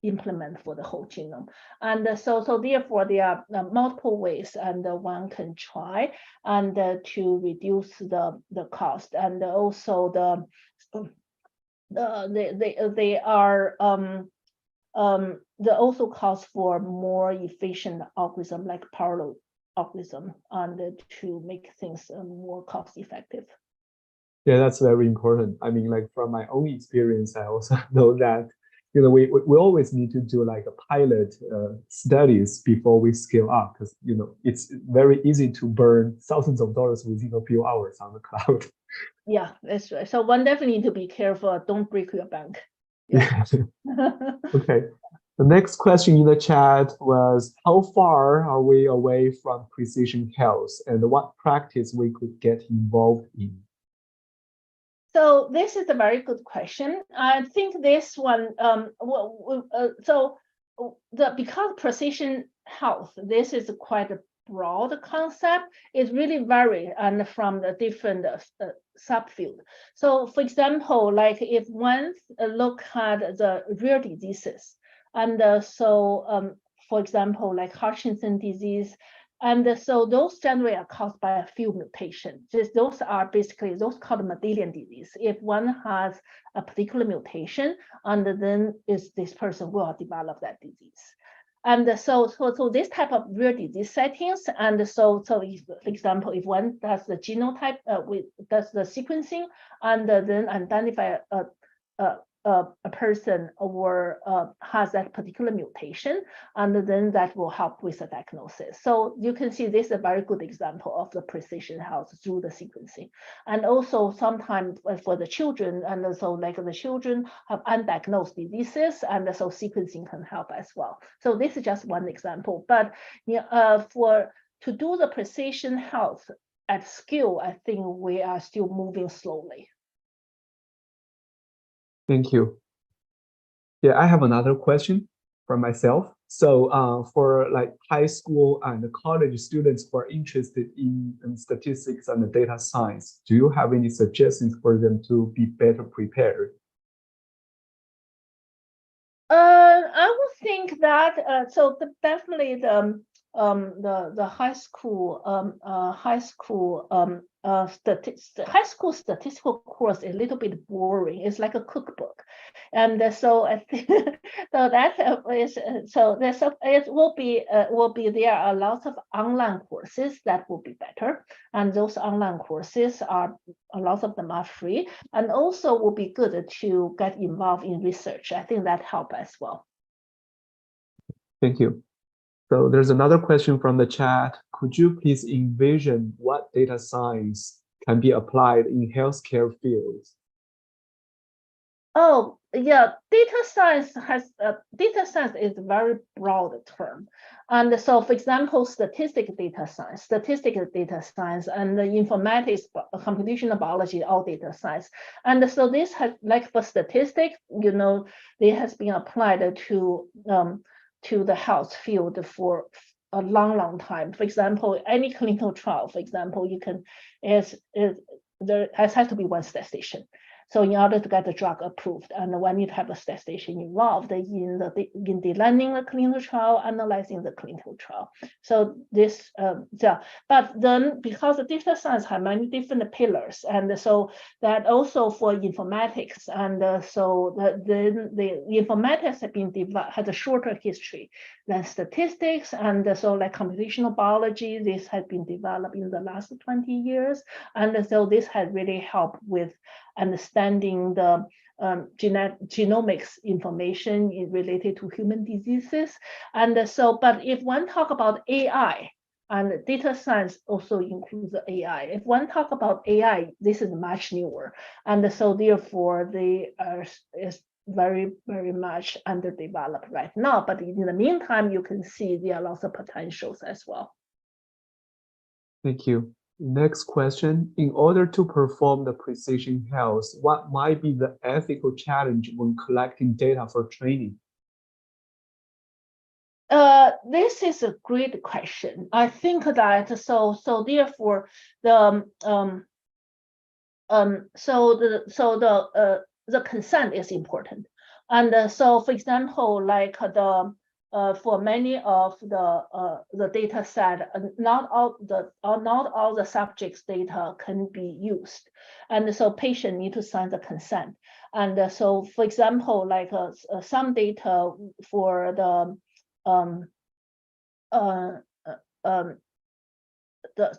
implement for the whole genome. And so therefore there are multiple ways, and one can try and to reduce the cost, and also they also cost for more efficient algorithm like parallel algorithm and to make things more cost effective. Yeah, that's very important. I mean, like from my own experience, I also know that we always need to do like a pilot studies before we scale up, because it's very easy to burn thousands of dollars within a few hours on the cloud. Yeah, that's right. So one definitely need to be careful. Don't break your bank. Yeah. Okay. The next question in the chat was, how far are we away from precision health, and what practice we could get involved in? So this is a very good question. I think this one, because precision health, this is quite a broad concept. It really varies and from the different subfield. So for example, like if one look at the rare diseases, and for example, like Hutchinson disease, and so those generally are caused by a few mutations. Those are basically called Mendelian disease. If one has a particular mutation, and then this person will develop that disease. And so this type of rare disease settings, and so if, for example, if one does the genotype, does the sequencing, and then identify a person or has that particular mutation, and then that will help with the diagnosis. So you can see this is a very good example of the precision health through the sequencing. And also sometimes for the children, and so like the children have undiagnosed diseases, and so sequencing can help as well. So this is just one example, but to do the precision health at scale, I think we are still moving slowly. Thank you. Yeah, I have another question from myself. So for like high school and college students who are interested in statistics and data science, do you have any suggestions for them to be better prepared? I would think that definitely the high school statistical course is a little bit boring. It's like a cookbook, and so I think so that is it will be there are lots of online courses that will be better, and those online courses are a lot of them are free, and also will be good to get involved in research. I think that help as well. Thank you. So there's another question from the chat. Could you please envision what data science can be applied in healthcare fields? Oh, yeah, data science is a very broad term. And so, for example, statistical data science, and the informatics, computational biology, all data science. And so this has, like for statistics, you know, it has been applied to the health field for a long time. For example, any clinical trial, for example, you can, there has to be one statistician. So in order to get the drug approved, and when you have a statistician involved in designing the clinical trial, analyzing the clinical trial. So this, but then because the data science have many different pillars, and so that also for informatics, and so the informatics have been has a shorter history than statistics, and so like computational biology, this has been developed in the last 20 years, and so this has really helped with understanding the genomics information related to human diseases. And so, but if one talk about AI, and data science also includes AI. If one talk about AI, this is much newer. And so therefore they is very, very much underdeveloped right now. But in the meantime, you can see there are lots of potentials as well. Thank you. Next question. In order to perform the precision health, what might be the ethical challenge when collecting data for training? This is a great question. I think that so therefore the consent is important. And so for example, like for many of the data set, not all the subjects' data can be used, and so patient need to sign the consent. And so, for example, like some data for the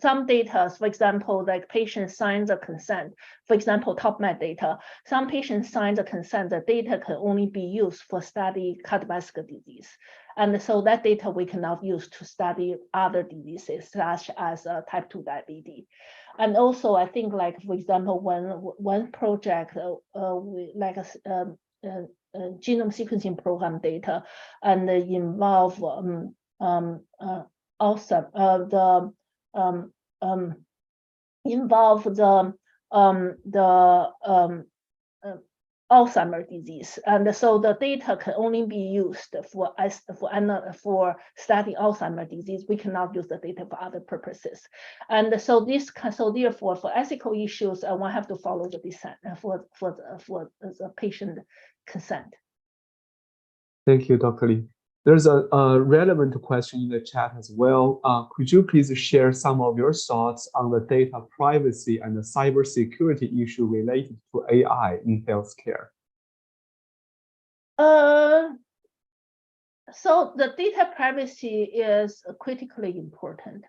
some data, for example, like patient signs a consent. For example, TopMed data, some patients sign the consent. The data can only be used for study cardiovascular disease, and so that data we cannot use to study other diseases such as type 2 diabetes. And also, I think, like for example, one project like a genome sequencing program data, and involve also involve the Alzheimer's disease, and so the data can only be used for studying Alzheimer's disease. We cannot use the data for other purposes, and so therefore for ethical issues, one have to follow the consent for the patient consent. Thank you, Dr. Li. There's a relevant question in the chat as well. Could you please share some of your thoughts on the data privacy and the cybersecurity issue related to AI in healthcare? So the data privacy is critically important,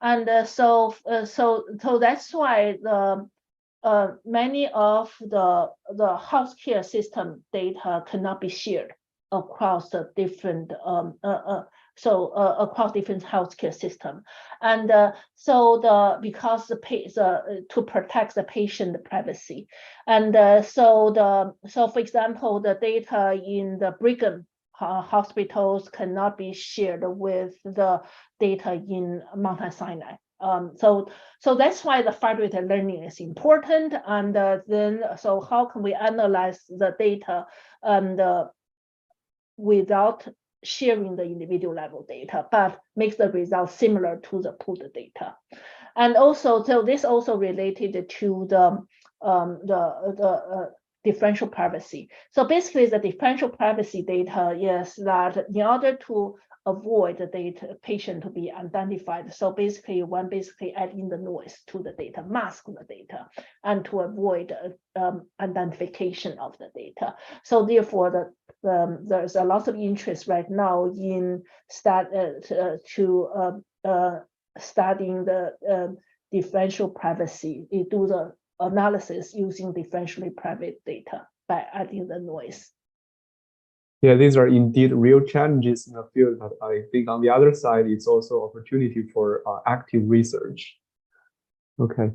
and so that's why the many of the healthcare system data cannot be shared across the different across different healthcare system, and because to protect the patient privacy, and so for example, the data in the Brigham hospitals cannot be shared with the data in Mount Sinai. So that's why the federated learning is important, and then so how can we analyze the data and without sharing the individual level data, but makes the results similar to the pooled data. And also, so this also related to the differential privacy. So basically, the differential privacy data is that in order to avoid the data patient to be identified, so basically one add in the noise to the data, mask the data, and to avoid identification of the data. So therefore, there's a lot of interest right now in studying the differential privacy. You do the analysis using differentially private data by adding the noise. Yeah, these are indeed real challenges in the field, but I think on the other side, it's also opportunity for active research. Okay,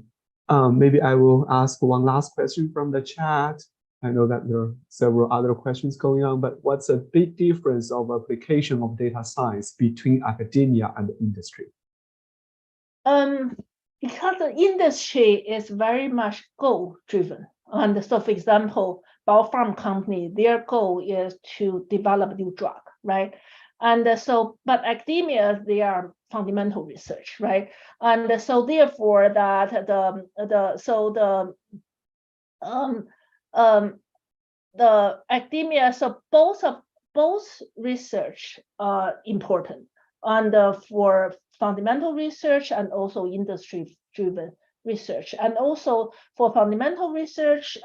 maybe I will ask one last question from the chat. I know that there are several other questions going on, but what's a big difference of application of data science between academia and industry? Because the industry is very much goal driven. And so, for example, biopharm company, their goal is to develop new drug, right? And so, but academia, they are fundamental research, right? And so therefore that the academia, so both research are important, and for fundamental research and also industry-driven research, and also for fundamental research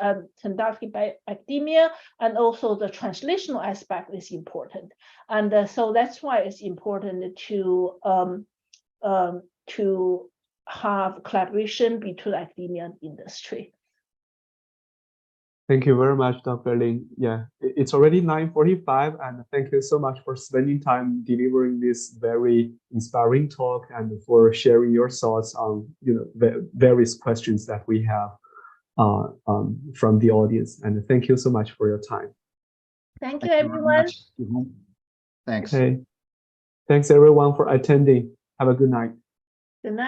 conducted by academia, and also the translational aspect is important, and so that's why it's important to have collaboration between academia and industry. Thank you very much, Dr. Lin. Yeah, it's already 9:45, and thank you so much for spending time delivering this very inspiring talk and for sharing your thoughts on the various questions that we have from the audience. And thank you so much for your time. Thank you, everyone. Thanks. Okay. Thanks everyone for attending. Have a good night. Good night.